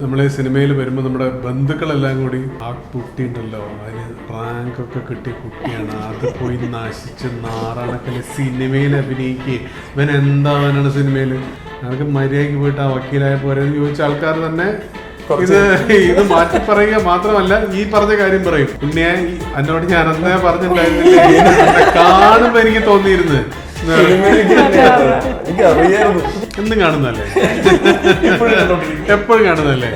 നമ്മളെ സിനിമയിൽ വരുമ്പോൾ നമ്മുടെ ബന്ധുക്കളെല്ലാം കൂടി ആ കുട്ടി ഉണ്ടല്ലോ, അതിന് റാങ്കൊക്കെ കിട്ടിയ കുട്ടിയാണ്, അത് പോയി നശിച്ച് നാറാണക്കല് സിനിമയിൽ അഭിനയിക്കുക. ഇവൻ എന്താവാനാണ് സിനിമയിൽ? നമുക്ക് മര്യാദയ്ക്ക് പോയിട്ട് ആ വക്കീലായ പോരെന്ന് ചോദിച്ച ആൾക്കാർ തന്നെ ഇത് മാറ്റി പറയുക മാത്രമല്ല ഈ പറഞ്ഞ കാര്യം പറയും. പിന്നെ എന്നോട് ഞാൻ അന്നേ പറഞ്ഞിട്ടുണ്ടായിരുന്നില്ല, കാണുമ്പോ എനിക്ക് തോന്നിയിരുന്നു എന്നും കാണുന്നല്ലേ, എപ്പോഴും കാണുന്നല്ലേ.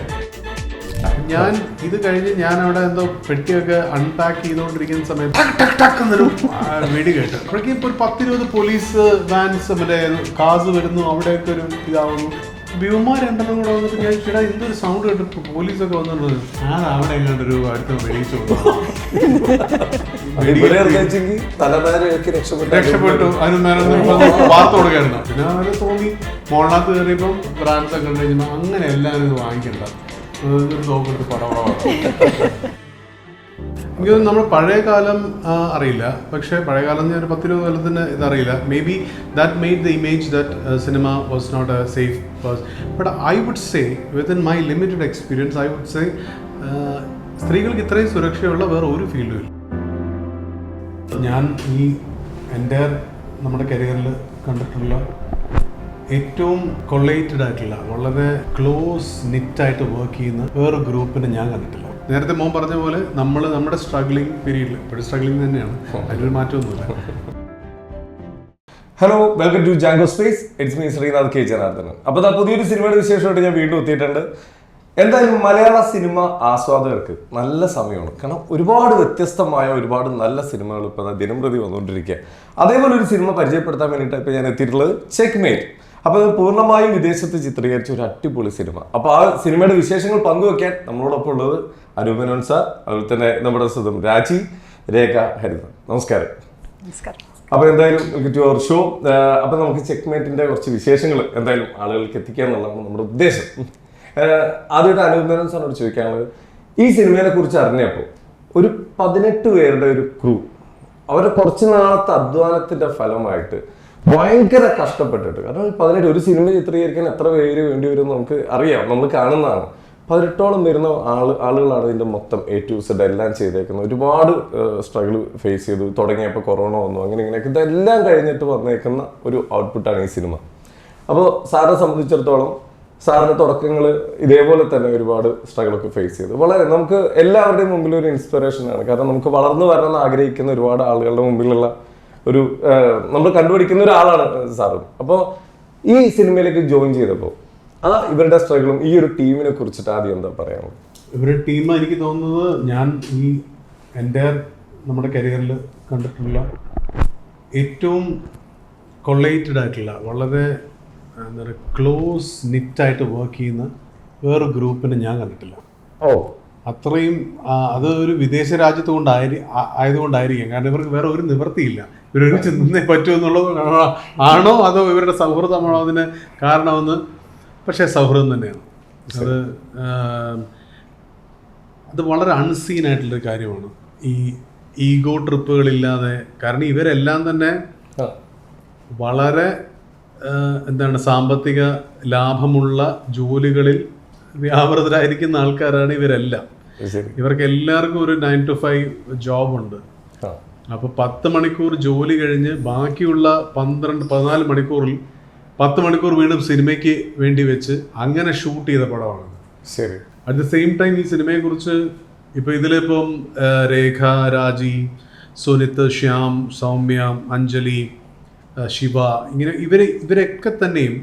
ഞാൻ ഇത് കഴിഞ്ഞ് ഞാൻ അവിടെ എന്തോ പെട്ടിയൊക്കെ അൺപാക്ക് ചെയ്തുകൊണ്ടിരിക്കുന്ന സമയത്ത് വെടി കേട്ടു. അപ്പോഴേക്കും ഇപ്പോൾ ഒരു 10-20 പോലീസ് വാൻസ് മറ്റേ കാസ് വരുന്നു, അവിടെയൊക്കെ ഒരു ഇതാവുന്നു. വ്യൂമാർ രണ്ടെണ്ണം കൂടെ വന്നിട്ട് ഞാൻ ചേട്ടാ എന്തൊരു സൗണ്ട് കേട്ടു, പോലീസൊക്കെ വന്നിട്ടുണ്ട്. ഞാൻ അവിടെ എങ്ങാണ്ടൊരു അടുത്ത് വെളിയിച്ചു രക്ഷപ്പെട്ടു. അതിന് വാർത്ത കൊടുക്കായിരുന്നു. പിന്നെ അവരെ തോന്നി മോളിനകത്ത് കയറിയപ്പം ബ്രാൻഡ്സ് ഒക്കെ കണ്ടു കഴിഞ്ഞാൽ അങ്ങനെ എല്ലാവരും ഇത് വാങ്ങിക്കണ്ട, തോക്കെടുത്ത് പടവളമാണ്. എനിക്ക് നമ്മൾ പഴയ കാലം അറിയില്ല, പക്ഷേ പഴയ കാലം ഞാൻ ഒരു 10-20 കൊല്ലത്തിന് ഇതറിയില്ല. Maybe that made the image that cinema was not a safe person. But I would say within my limited experience I would say സ്ത്രീകൾക്ക് ഇത്രയും സുരക്ഷയുള്ള വേറെ ഒരു ഫീൽഡും ഇല്ല. ഞാൻ ഈ എൻ്റെ നമ്മുടെ കരിയറിൽ കണ്ടിട്ടുള്ള ഏറ്റവും കൊളേറ്റഡ് ആയിട്ടുള്ള വളരെ ക്ലോസ് നിറ്റായിട്ട് വർക്ക് ചെയ്യുന്ന വേറെ ഗ്രൂപ്പിനെ ഞാൻ കണ്ടിട്ടില്ല. നേരത്തെ മോൻ പറഞ്ഞ പോലെ നമ്മുടെ സ്ട്രഗ്ലിംഗ് പീരീഡിൽ ഇപ്പോഴും സ്ട്രഗ്ലിംഗ് തന്നെയാണ്, അതിനൊരു മാറ്റമൊന്നുമില്ല. Hello, welcome to Jango space. It's me Sreenath K Janardhanan. അപ്പോൾ പുതിയൊരു സിനിമയുടെ വിശേഷമായിട്ട് ഞാൻ വീണ്ടും എത്തിയിട്ടുണ്ട്. എന്തായാലും മലയാള സിനിമ ആസ്വാദകർക്ക് നല്ല സമയമാണ്. കാരണം ഒരുപാട് വ്യത്യസ്തമായ ഒരുപാട് നല്ല സിനിമകൾ ഇപ്പോൾ ദിനംപ്രതി വന്നുകൊണ്ടിരിക്കുക. അതേപോലെ ഒരു സിനിമ പരിചയപ്പെടുത്താൻ വേണ്ടിയിട്ട് ഇപ്പോൾ ഞാൻ എത്തിയിട്ടുള്ളത് ചെക്ക്മേറ്റ്. അപ്പോൾ അത് പൂർണ്ണമായും വിദേശത്ത് ചിത്രീകരിച്ച ഒരു അടിപൊളി സിനിമ. അപ്പോൾ ആ സിനിമയുടെ വിശേഷങ്ങൾ പങ്കുവെക്കാൻ നമ്മളോടൊപ്പം ഉള്ളത് അനൂപ് സാർ, അതുപോലെ തന്നെ നമ്മുടെ സ്വന്തം രാജി, രേഖ, ഹരിത. നമസ്കാരം. അപ്പോൾ എന്തായാലും ടു അവർ ഷോ. അപ്പോൾ നമുക്ക് ചെക്ക്മേറ്റിന്റെ കുറച്ച് വിശേഷങ്ങൾ എന്തായാലും ആളുകൾക്ക് എത്തിക്കുക എന്നുള്ളതാണ് നമ്മുടെ ഉദ്ദേശം. ആദ്യമായിട്ട് അനൂപ് സാറിനോട് ചോദിക്കാനുള്ളത്, ഈ സിനിമയെ കുറിച്ച് അറിഞ്ഞപ്പോൾ ഒരു 18 പേരുടെ ഒരു ക്രൂ, അവരുടെ കുറച്ച് നാളത്തെ അധ്വാനത്തിന്റെ ഫലമായിട്ട് ഭയങ്കര കഷ്ടപ്പെട്ടിട്ട്, കാരണം 18 ഒരു സിനിമ ചിത്രീകരിക്കാൻ എത്ര പേര് വേണ്ടി വരും നമുക്ക് അറിയാം, നമ്മൾ കാണുന്നതാണ്. 18ഓളം വരുന്ന ആളുകളാണ് ഇതിന്റെ മൊത്തം A to Z എല്ലാം ചെയ്തേക്കുന്നത്. ഒരുപാട് സ്ട്രഗിൾ ഫേസ് ചെയ്തു. തുടങ്ങിയപ്പോൾ കൊറോണ വന്നു, അങ്ങനെ ഇങ്ങനെയൊക്കെ ഇതെല്ലാം കഴിഞ്ഞിട്ട് വന്നേക്കുന്ന ഒരു ഔട്ട്പുട്ടാണ് ഈ സിനിമ. അപ്പോൾ സാറിനെ സംബന്ധിച്ചിടത്തോളം സാറിന്റെ തുടക്കങ്ങൾ ഇതേപോലെ തന്നെ ഒരുപാട് സ്ട്രഗിളൊക്കെ ഫേസ് ചെയ്തു. വളരെ നമുക്ക് എല്ലാവരുടെയും മുമ്പിൽ ഒരു ഇൻസ്പിറേഷനാണ്. കാരണം നമുക്ക് വളർന്നു വരണമെന്ന് ആഗ്രഹിക്കുന്ന ഒരുപാട് ആളുകളുടെ മുമ്പിലുള്ള ഒരു നമ്മൾ കണ്ടുപിടിക്കുന്ന ഒരാളാണ് സാറ്. അപ്പോൾ ഈ സിനിമയിലേക്ക് ജോയിൻ ചെയ്തപ്പോൾ ഇവരുടെ സ്ട്രഗിളും ഈ ഒരു ടീമിനെ കുറിച്ചിട്ട് ആദ്യം എന്താ പറയാനുള്ളത്? ഇവരുടെ ടീം എനിക്ക് തോന്നുന്നത് ഞാൻ ഈ എൻ്റെ നമ്മുടെ കരിയറിൽ കണ്ടിട്ടുള്ള ഏറ്റവും കൊളേറ്റഡ് ആയിട്ടുള്ള വളരെ എന്താ പറയുക ക്ലോസ് നിറ്റായിട്ട് വർക്ക് ചെയ്യുന്ന വേറെ ഗ്രൂപ്പിനെ ഞാൻ കണ്ടിട്ടില്ല. അത്രയും അത് ഒരു വിദേശ രാജ്യത്ത് ആയതുകൊണ്ടായിരിക്കും. കാരണം ഇവർക്ക് വേറെ ഒരു നിവൃത്തിയില്ല, ഇവരൊരുമിച്ച് നിന്നേ പറ്റുമെന്നുള്ളത് ആണോ അതോ ഇവരുടെ സൗഹൃദമാണോ അതിന് കാരണമെന്ന്? പക്ഷേ സൗഹൃദം തന്നെയാണ് അത് വളരെ അൺസീൻ ആയിട്ടുള്ളൊരു കാര്യമാണ്. ഈ ഈഗോ ട്രിപ്പുകളില്ലാതെ, കാരണം ഇവരെല്ലാം തന്നെ വളരെ എന്താണ് സാമ്പത്തിക ലാഭമുള്ള ജോലികളിൽ വ്യാപൃതരായിരിക്കുന്ന ആൾക്കാരാണ് ഇവരെല്ലാം. ഇവർക്ക് എല്ലാവർക്കും ഒരു 9 to 5 ജോബുണ്ട്. അപ്പോൾ 10 മണിക്കൂർ ജോലി കഴിഞ്ഞ് ബാക്കിയുള്ള 12-14 മണിക്കൂറിൽ 10 മണിക്കൂർ വീണ്ടും സിനിമയ്ക്ക് വേണ്ടി വെച്ച് അങ്ങനെ ഷൂട്ട് ചെയ്ത പടമാണ്. ശരി. അറ്റ് ദ സെയിം ടൈം ഈ സിനിമയെ കുറിച്ച് ഇപ്പോൾ ഇതിലിപ്പം രേഖ, രാജി, സുനിത്, ശ്യാം, സൗമ്യ, അഞ്ജലി, ശിവ, ഇങ്ങനെ ഇവരൊക്കെ തന്നെയും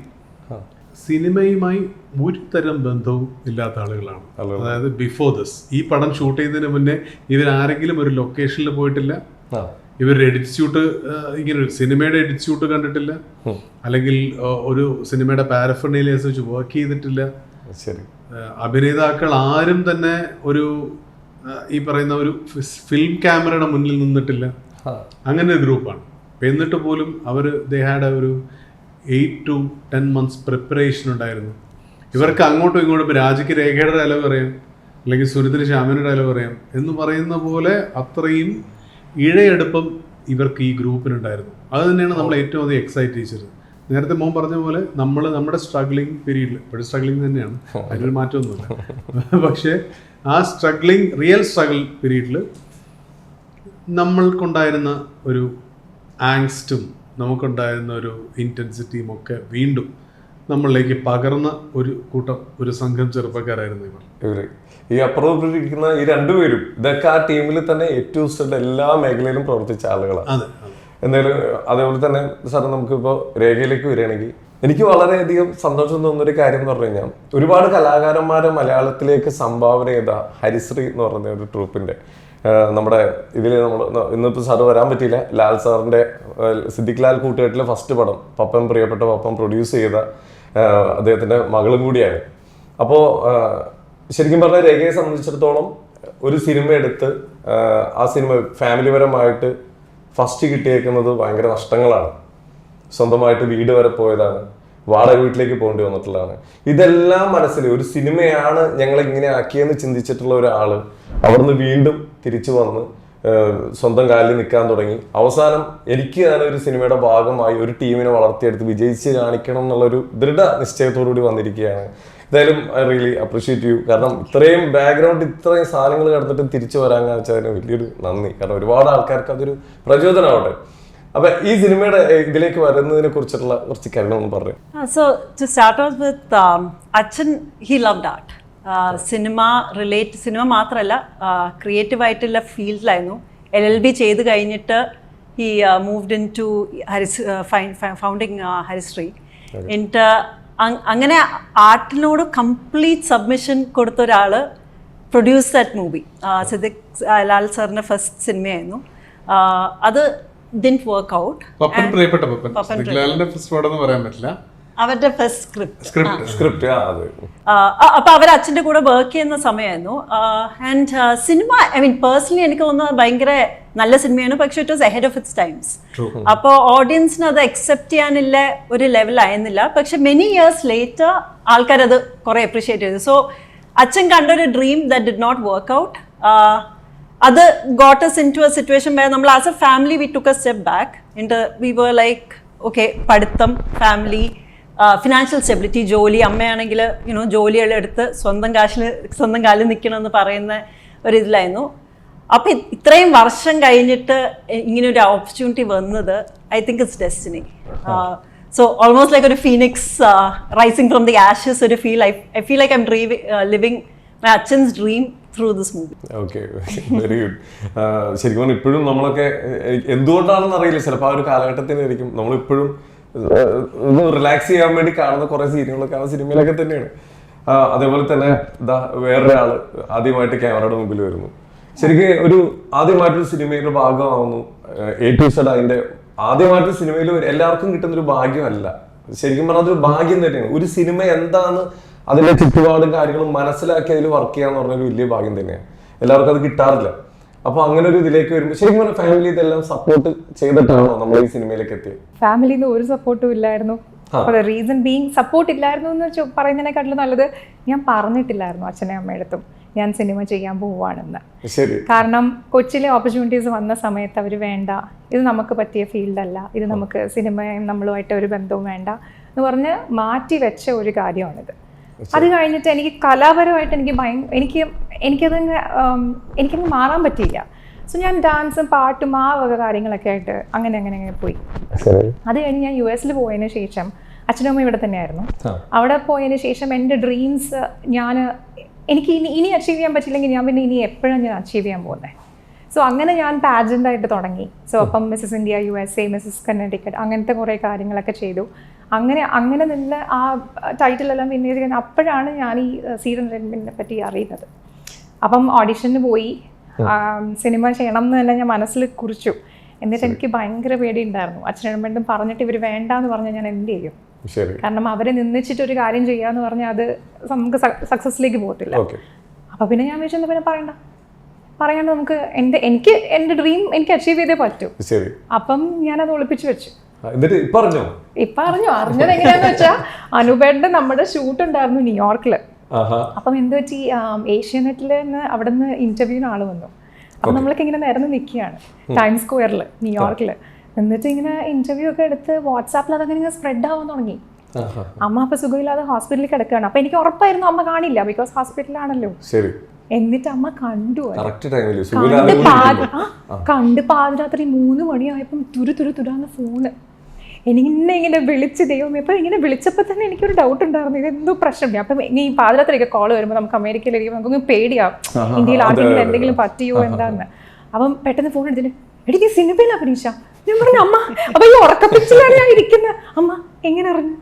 സിനിമയുമായി ഒരു തരം ബന്ധവും ഇല്ലാത്ത ആളുകളാണ്. അതായത് ബിഫോർ ദിസ് ഈ പടം ഷൂട്ട് ചെയ്യുന്നതിന് മുന്നേ ഇവരാരെങ്കിലും ഒരു ലൊക്കേഷനിൽ പോയിട്ടില്ല, ഇവരുടെ എഡിറ്റ് ഷൂട്ട്, ഇങ്ങനെ ഒരു സിനിമയുടെ എഡിറ്റ് ഷൂട്ട് കണ്ടിട്ടില്ല, അല്ലെങ്കിൽ ഒരു സിനിമയുടെ പാരഫർണേലിയസ് വെച്ച് വർക്ക് ചെയ്തിട്ടില്ല. അഭിനേതാക്കൾ ആരും തന്നെ ഒരു ഈ പറയുന്ന ഒരു ഫിലിം ക്യാമറയുടെ മുന്നിൽ നിന്നിട്ടില്ല. അങ്ങനെ ഒരു ഗ്രൂപ്പാണ്. എന്നിട്ട് പോലും അവർ ദേ ഹാഡ് ഒരു 8 to 10 months പ്രിപ്പറേഷൻ ഉണ്ടായിരുന്നു. ഇവർക്ക് അങ്ങോട്ടും ഇങ്ങോട്ടും രാജിക്ക് രേഖയുടെ ഡയലോഗ് അറിയാം, അല്ലെങ്കിൽ സുനിത്തിന് ശ്യാമിൻ്റെ ഡയലോഗ് അറിയാം എന്ന് പറയുന്ന പോലെ അത്രയും ഇഴയെടുപ്പം ഇവർക്ക് ഈ ഗ്രൂപ്പിനുണ്ടായിരുന്നു. അത് തന്നെയാണ് നമ്മൾ ഏറ്റവും അധികം എക്സൈറ്റ് ചെയ്തത്. നേരത്തെ മോൻ പറഞ്ഞ പോലെ നമ്മുടെ സ്ട്രഗ്ലിംഗ് പീരീഡിൽ, ഇപ്പോഴും സ്ട്രഗ്ലിംഗ് തന്നെയാണ്, അതിനൊരു മാറ്റമൊന്നുമില്ല. പക്ഷേ ആ റിയൽ സ്ട്രഗിൾ പീരീഡിൽ നമ്മൾക്കുണ്ടായിരുന്ന ഒരു ആങ്സ്റ്റും നമുക്കുണ്ടായിരുന്ന ഒരു ഇൻറ്റൻസിറ്റിയും ഒക്കെ വീണ്ടും നമ്മളിലേക്ക് പകർന്ന ഒരു സംഘം ചെറുപ്പക്കാരായിരുന്നു ഇവർ. ഈ അപ്പുറത്തിരിക്കുന്ന ഈ രണ്ടുപേരും ഇതൊക്കെ ആ ടീമിൽ തന്നെ ഏറ്റവും എല്ലാ മേഖലയിലും പ്രവർത്തിച്ച ആളുകളാണ്. എന്തായാലും അതേപോലെ തന്നെ സാർ നമുക്കിപ്പോൾ രേഖയിലേക്ക് വരികയാണെങ്കിൽ എനിക്ക് വളരെയധികം സന്തോഷം തോന്നുന്നൊരു കാര്യം എന്ന് പറഞ്ഞു കഴിഞ്ഞാൽ ഒരുപാട് കലാകാരന്മാരെ മലയാളത്തിലേക്ക് സംഭാവന ചെയ്ത ഹരിശ്രീ എന്ന് പറയുന്ന ഒരു ട്രൂപ്പിന്റെ നമ്മുടെ ഇതിൽ നമ്മൾ ഇന്നിപ്പോൾ സാറ് വരാൻ പറ്റിയില്ല, ലാൽ സാറിന്റെ സിദ്ദിഖ് ലാൽ കൂട്ടുകെട്ടിലെ ഫസ്റ്റ് പടം പ്രിയപ്പെട്ട പപ്പൻ പ്രൊഡ്യൂസ് ചെയ്ത അദ്ദേഹത്തിന്റെ മകളും കൂടിയാണ്. അപ്പോൾ ശരിക്കും പറഞ്ഞാൽ രേഖയെ സംബന്ധിച്ചിടത്തോളം ഒരു സിനിമ എടുത്ത് ആ സിനിമ ഫാമിലിപരമായിട്ട് ഫസ്റ്റ് കിട്ടിയേക്കുന്നത് ഭയങ്കര നഷ്ടങ്ങളാണ്. സ്വന്തമായിട്ട് വീട് വരെ പോയതാണ്, വാടക വീട്ടിലേക്ക് പോകേണ്ടി വന്നിട്ടുള്ളതാണ്. ഇതെല്ലാം മനസ്സിൽ ഒരു സിനിമയാണ് ഞങ്ങളെ ഇങ്ങനെ ആക്കിയെന്ന് ചിന്തിച്ചിട്ടുള്ള ഒരാള് അവിടുന്ന് വീണ്ടും തിരിച്ചു വന്ന് സ്വന്തം കാലിൽ നിൽക്കാൻ തുടങ്ങി. അവസാനം എനിക്ക് തന്നെ ഒരു സിനിമയുടെ ഭാഗമായി ഒരു ടീമിനെ വളർത്തിയെടുത്ത് വിജയിച്ച് കാണിക്കണം എന്നുള്ളൊരു ദൃഢ നിശ്ചയത്തോടുകൂടി വന്നിരിക്കുകയാണ്. എന്തായാലും ഐ റിയലി അപ്രീഷിയേറ്റ് യു. കാരണം ഇത്രയും ബാക്ക്ഗ്രൗണ്ട് ഇത്രയും സാധനങ്ങൾ കടന്നിട്ട് തിരിച്ചു വരാൻ കാണിച്ചതിന് വലിയൊരു നന്ദി. കാരണം ഒരുപാട് ആൾക്കാർക്ക് അതൊരു പ്രചോദനമാവട്ടെ. അപ്പൊ ഈ സിനിമയുടെ ഇതിലേക്ക് വരുന്നതിനെ കുറിച്ചിട്ടുള്ള കുറച്ച് കാര്യങ്ങളൊന്നും പറഞ്ഞു. So to start off with, Achan, he loved art. Cinema മാത്രമല്ല ക്രിയേറ്റീവ് ആയിട്ടുള്ള ഫീൽഡിലായിരുന്നു. LLB ചെയ്ത് കഴിഞ്ഞിട്ട് he moved into founding Harisree. എന്നിട്ട് അങ്ങനെ ആർട്ടിനോട് കംപ്ലീറ്റ് സബ്മിഷൻ കൊടുത്ത ഒരാൾ produce that movie. Siddique Lal സാറിൻ്റെ ഫസ്റ്റ് സിനിമയായിരുന്നു അത്. Didn't work out. പപ്പൻ പ്രിയപ്പെട്ട പപ്പൻ ലാലിന്റെ ഫസ്റ്റ് പടം എന്ന് പറയാൻ പറ്റില്ല, അവരുടെ ഫസ്റ്റ് സ്ക്രിപ്റ്റ്. അപ്പൊ അവർ അച്ഛൻ്റെ കൂടെ വർക്ക് ചെയ്യുന്ന സമയമായിരുന്നു. ആൻഡ് സിനിമ പേഴ്സണലി എനിക്ക് തോന്നുന്നത് ഭയങ്കര നല്ല സിനിമയാണ്, പക്ഷെ it was ahead of its times. അപ്പോൾ ഓഡിയൻസിന് അത് അക്സെപ്റ്റ് ചെയ്യാനുള്ള ഒരു ലെവലായിരുന്നില്ല. പക്ഷെ മെനി ഇയേഴ്സ് ലേറ്റർ ആൾക്കാരത് കുറെ അപ്രീഷിയേറ്റ് ചെയ്തു. സോ അച്ഛൻ കണ്ടൊരു dream that did not work out. അത് got us into a situation where നമ്മൾ as a family we took a step back into we were like okay പഠിത്തം, ഫാമിലി, ഫിനാൻഷ്യൽ സ്റ്റെബിലിറ്റി, ജോലി. അമ്മയാണെങ്കിൽ ജോലികളെടുത്ത് സ്വന്തം കാലിൽ നിൽക്കണമെന്ന് പറയുന്ന ഒരിതിലായിരുന്നു. അപ്പം ഇത്രയും വർഷം കഴിഞ്ഞിട്ട് ഇങ്ങനെ ഒരു ഓപ്പർച്യൂണിറ്റി വന്നത് I think it's destiny. So almost like ഒരു phoenix rising from the ashes ഒരു feel. I feel like I am living my അച്ഛൻസ് dream through this movie. Okay, very good. ശരിക്കും പറഞ്ഞാൽ ഇപ്പോഴും നമ്മളൊക്കെ എന്തുകൊണ്ടാണെന്ന് അറിയില്ല, ചിലപ്പോൾ ആ ഒരു കാലഘട്ടത്തിനായിരിക്കും നമ്മളിപ്പോഴും ഒന്ന് റിലാക്സ് ചെയ്യാൻ വേണ്ടി കാണുന്ന കുറെ സീനുകളൊക്കെ ആ സിനിമയിലൊക്കെ തന്നെയാണ്. അതേപോലെ തന്നെ വേറൊരാള് ആദ്യമായിട്ട് ക്യാമറയുടെ മുമ്പിൽ വരുന്നു. ശരിക്കും ഒരു ആദ്യമായിട്ടൊരു സിനിമയുടെ ഭാഗമാവുന്നു. A to Z അതിന്റെ ആദ്യമായിട്ടൊരു സിനിമയിൽ എല്ലാവർക്കും കിട്ടുന്നൊരു ഭാഗ്യമല്ല, ശരിക്കും പറഞ്ഞാൽ അതൊരു ഭാഗ്യം തന്നെയാണ്. ഒരു സിനിമ എന്താണ്, അതിന്റെ ചുറ്റുപാടും കാര്യങ്ങളും മനസ്സിലാക്കി അതിൽ വർക്ക് ചെയ്യാന്ന് പറഞ്ഞൊരു വലിയ ഭാഗ്യം തന്നെയാണ്. എല്ലാവർക്കും അത് കിട്ടാറില്ല. അപ്പൊ അങ്ങനെ ഒരു ഇതിലേക്ക് വരുമ്പോൾ ശരിക്കും പറഞ്ഞാൽ ഫാമിലി ഇതെല്ലാം സപ്പോർട്ട് ചെയ്തിട്ടാണോ നമ്മൾ ഈ സിനിമയിലേക്ക് എത്തിയത്? ഫാമിലിന്ന് ഒരു സപ്പോർട്ടും ഇല്ലായിരുന്നു. റീസൺ ബീങ് സപ്പോർട്ട് ഇല്ലായിരുന്നു എന്ന് പറയുന്നതിനെക്കാട്ടിലും നല്ലത് ഞാൻ പറഞ്ഞിട്ടില്ലായിരുന്നു അച്ഛനെ അമ്മയടുത്തും ഞാൻ സിനിമ ചെയ്യാൻ പോവുകയാണെന്ന്. കാരണം കൊച്ചിലെ ഓപ്പർച്യൂണിറ്റീസ് വന്ന സമയത്ത് അവർ വേണ്ട, ഇത് നമുക്ക് പറ്റിയ ഫീൽഡല്ല, ഇത് നമുക്ക് സിനിമയും നമ്മളുമായിട്ട് ഒരു ബന്ധവും വേണ്ട എന്ന് പറഞ്ഞ് മാറ്റി വെച്ച ഒരു കാര്യമാണിത്. അത് കഴിഞ്ഞിട്ട് എനിക്ക് കലാപരമായിട്ട് എനിക്കങ്ങ് മാറാൻ പറ്റിയില്ല. സോ ഞാൻ ഡാൻസും പാട്ടും ആ വക കാര്യങ്ങളൊക്കെ ആയിട്ട് അങ്ങനെ പോയി. അത് കഴിഞ്ഞ് ഞാൻ US പോയതിന് ശേഷം അച്ഛനും അമ്മ ഇവിടെ തന്നെയായിരുന്നു. അവിടെ പോയതിന് ശേഷം എൻ്റെ ഡ്രീംസ് എനിക്ക് ഇനി അച്ചീവ് ചെയ്യാൻ പറ്റില്ലെങ്കിൽ ഞാൻ പിന്നെ ഇനി എപ്പോഴാണ് ഞാൻ അച്ചീവ് ചെയ്യാൻ പോകുന്നത്. സോ അങ്ങനെ ഞാൻ പാജൻ്റായിട്ട് തുടങ്ങി. സോ അപ്പം മിസ്സസ് ഇന്ത്യ USA, മിസ്സസ് കർണാടിക്കറ്റ്, അങ്ങനത്തെ കുറേ കാര്യങ്ങളൊക്കെ ചെയ്തു. അങ്ങനെ നിന്ന് ആ ടൈറ്റിലെല്ലാം വിൻ ചെയ്ത് അപ്പോഴാണ് ഞാൻ ഈ സീഡൻ റെഡ്മിനെ പറ്റി അറിയുന്നത്. അപ്പം ഓഡിഷന് പോയി, സിനിമ ചെയ്യണം എന്നെല്ലാം ഞാൻ മനസ്സിൽ കുറിച്ചു. എന്നിട്ട് എനിക്ക് ഭയങ്കര പേടിയുണ്ടായിരുന്നു. അച്ഛനമ്മണ്ടും പറഞ്ഞിട്ട് ഇവർ വേണ്ടാന്ന് പറഞ്ഞാൽ ഞാൻ എന്ത് ചെയ്യും? കാരണം അവരെ നിന്നിച്ചിട്ട് ഒരു കാര്യം ചെയ്യാന്ന് പറഞ്ഞാൽ അത് നമുക്ക് സക്സസ്സിലേക്ക് പോകത്തില്ല. അപ്പം പിന്നെ ഞാൻ വിചാരിച്ചു പിന്നെ പറയാണ്ട് നമുക്ക് എൻ്റെ ഡ്രീം എനിക്ക് അച്ചീവ് ചെയ്തേ പറ്റൂ. അപ്പം ഞാനത് ഒളിപ്പിച്ചു വെച്ചു. ഇപ്പൊ അറിഞ്ഞത് എങ്ങനെയാന്ന് വെച്ചാൽ അനൂപേട്ടന്റെ നമ്മുടെ ഷൂട്ട് ഉണ്ടായിരുന്നു ന്യൂയോർക്കില്. അപ്പം എന്ത് പറ്റി, ഏഷ്യാനെറ്റിൽ അവിടെ നിന്ന് ഇന്റർവ്യൂവിന് ആള് വന്നു. അപ്പം നമ്മളൊക്കെ ഇങ്ങനെ നിരന്ന് നിൽക്കുകയാണ് ടൈം സ്ക്വയറിൽ ന്യൂയോർക്കിൽ. എന്നിട്ട് ഇങ്ങനെ ഇന്റർവ്യൂ ഒക്കെ എടുത്ത് വാട്സാപ്പിൽ അതങ്ങനെ ഇങ്ങനെ സ്പ്രെഡ് ആവാൻ തുടങ്ങി. അമ്മ അപ്പൊ സുഖമില്ലാതെ ഹോസ്പിറ്റലിൽ കിടക്കുകയാണ്. അപ്പൊ എനിക്ക് ഉറപ്പായിരുന്നു അമ്മ കാണില്ല, ബിക്കോസ് ഹോസ്പിറ്റലാണല്ലോ. ശരി. എന്നിട്ട് അമ്മ കണ്ടു. കണ്ട് പാതിരാത്രി 3 മണിയായപ്പം തുരാന്ന് ഫോണ് ഇങ്ങനെ വിളിച്ച് ദൈവം. ഇപ്പൊ ഇങ്ങനെ വിളിച്ചപ്പോൾ തന്നെ എനിക്കൊരു ഡൗട്ട് ഉണ്ടായിരുന്നു, ഇതെന്തോ പ്രശ്നമില്ല. അപ്പം ഈ പാതിരാത്രിയൊക്കെ കോള് വരുമ്പോൾ നമുക്ക് അമേരിക്കയിലിരിക്കും, നമുക്കൊന്ന് പേടിയാവും ഇന്ത്യയിൽ ആർക്കെങ്കിലും എന്തെങ്കിലും പറ്റിയോ എന്താന്ന്. അപ്പം പെട്ടെന്ന് ഫോൺ എടുത്തിട്ട് എടി നീ സിനിമയിൽ അഭിനയിച്ച? ഞാൻ പറഞ്ഞു അമ്മ അപ്പൊ ഈ ഉറക്കപ്പിച്ചിലാണ് ഞാൻ ഇരിക്കുന്നത്. അമ്മ എങ്ങനെ അറിഞ്ഞു?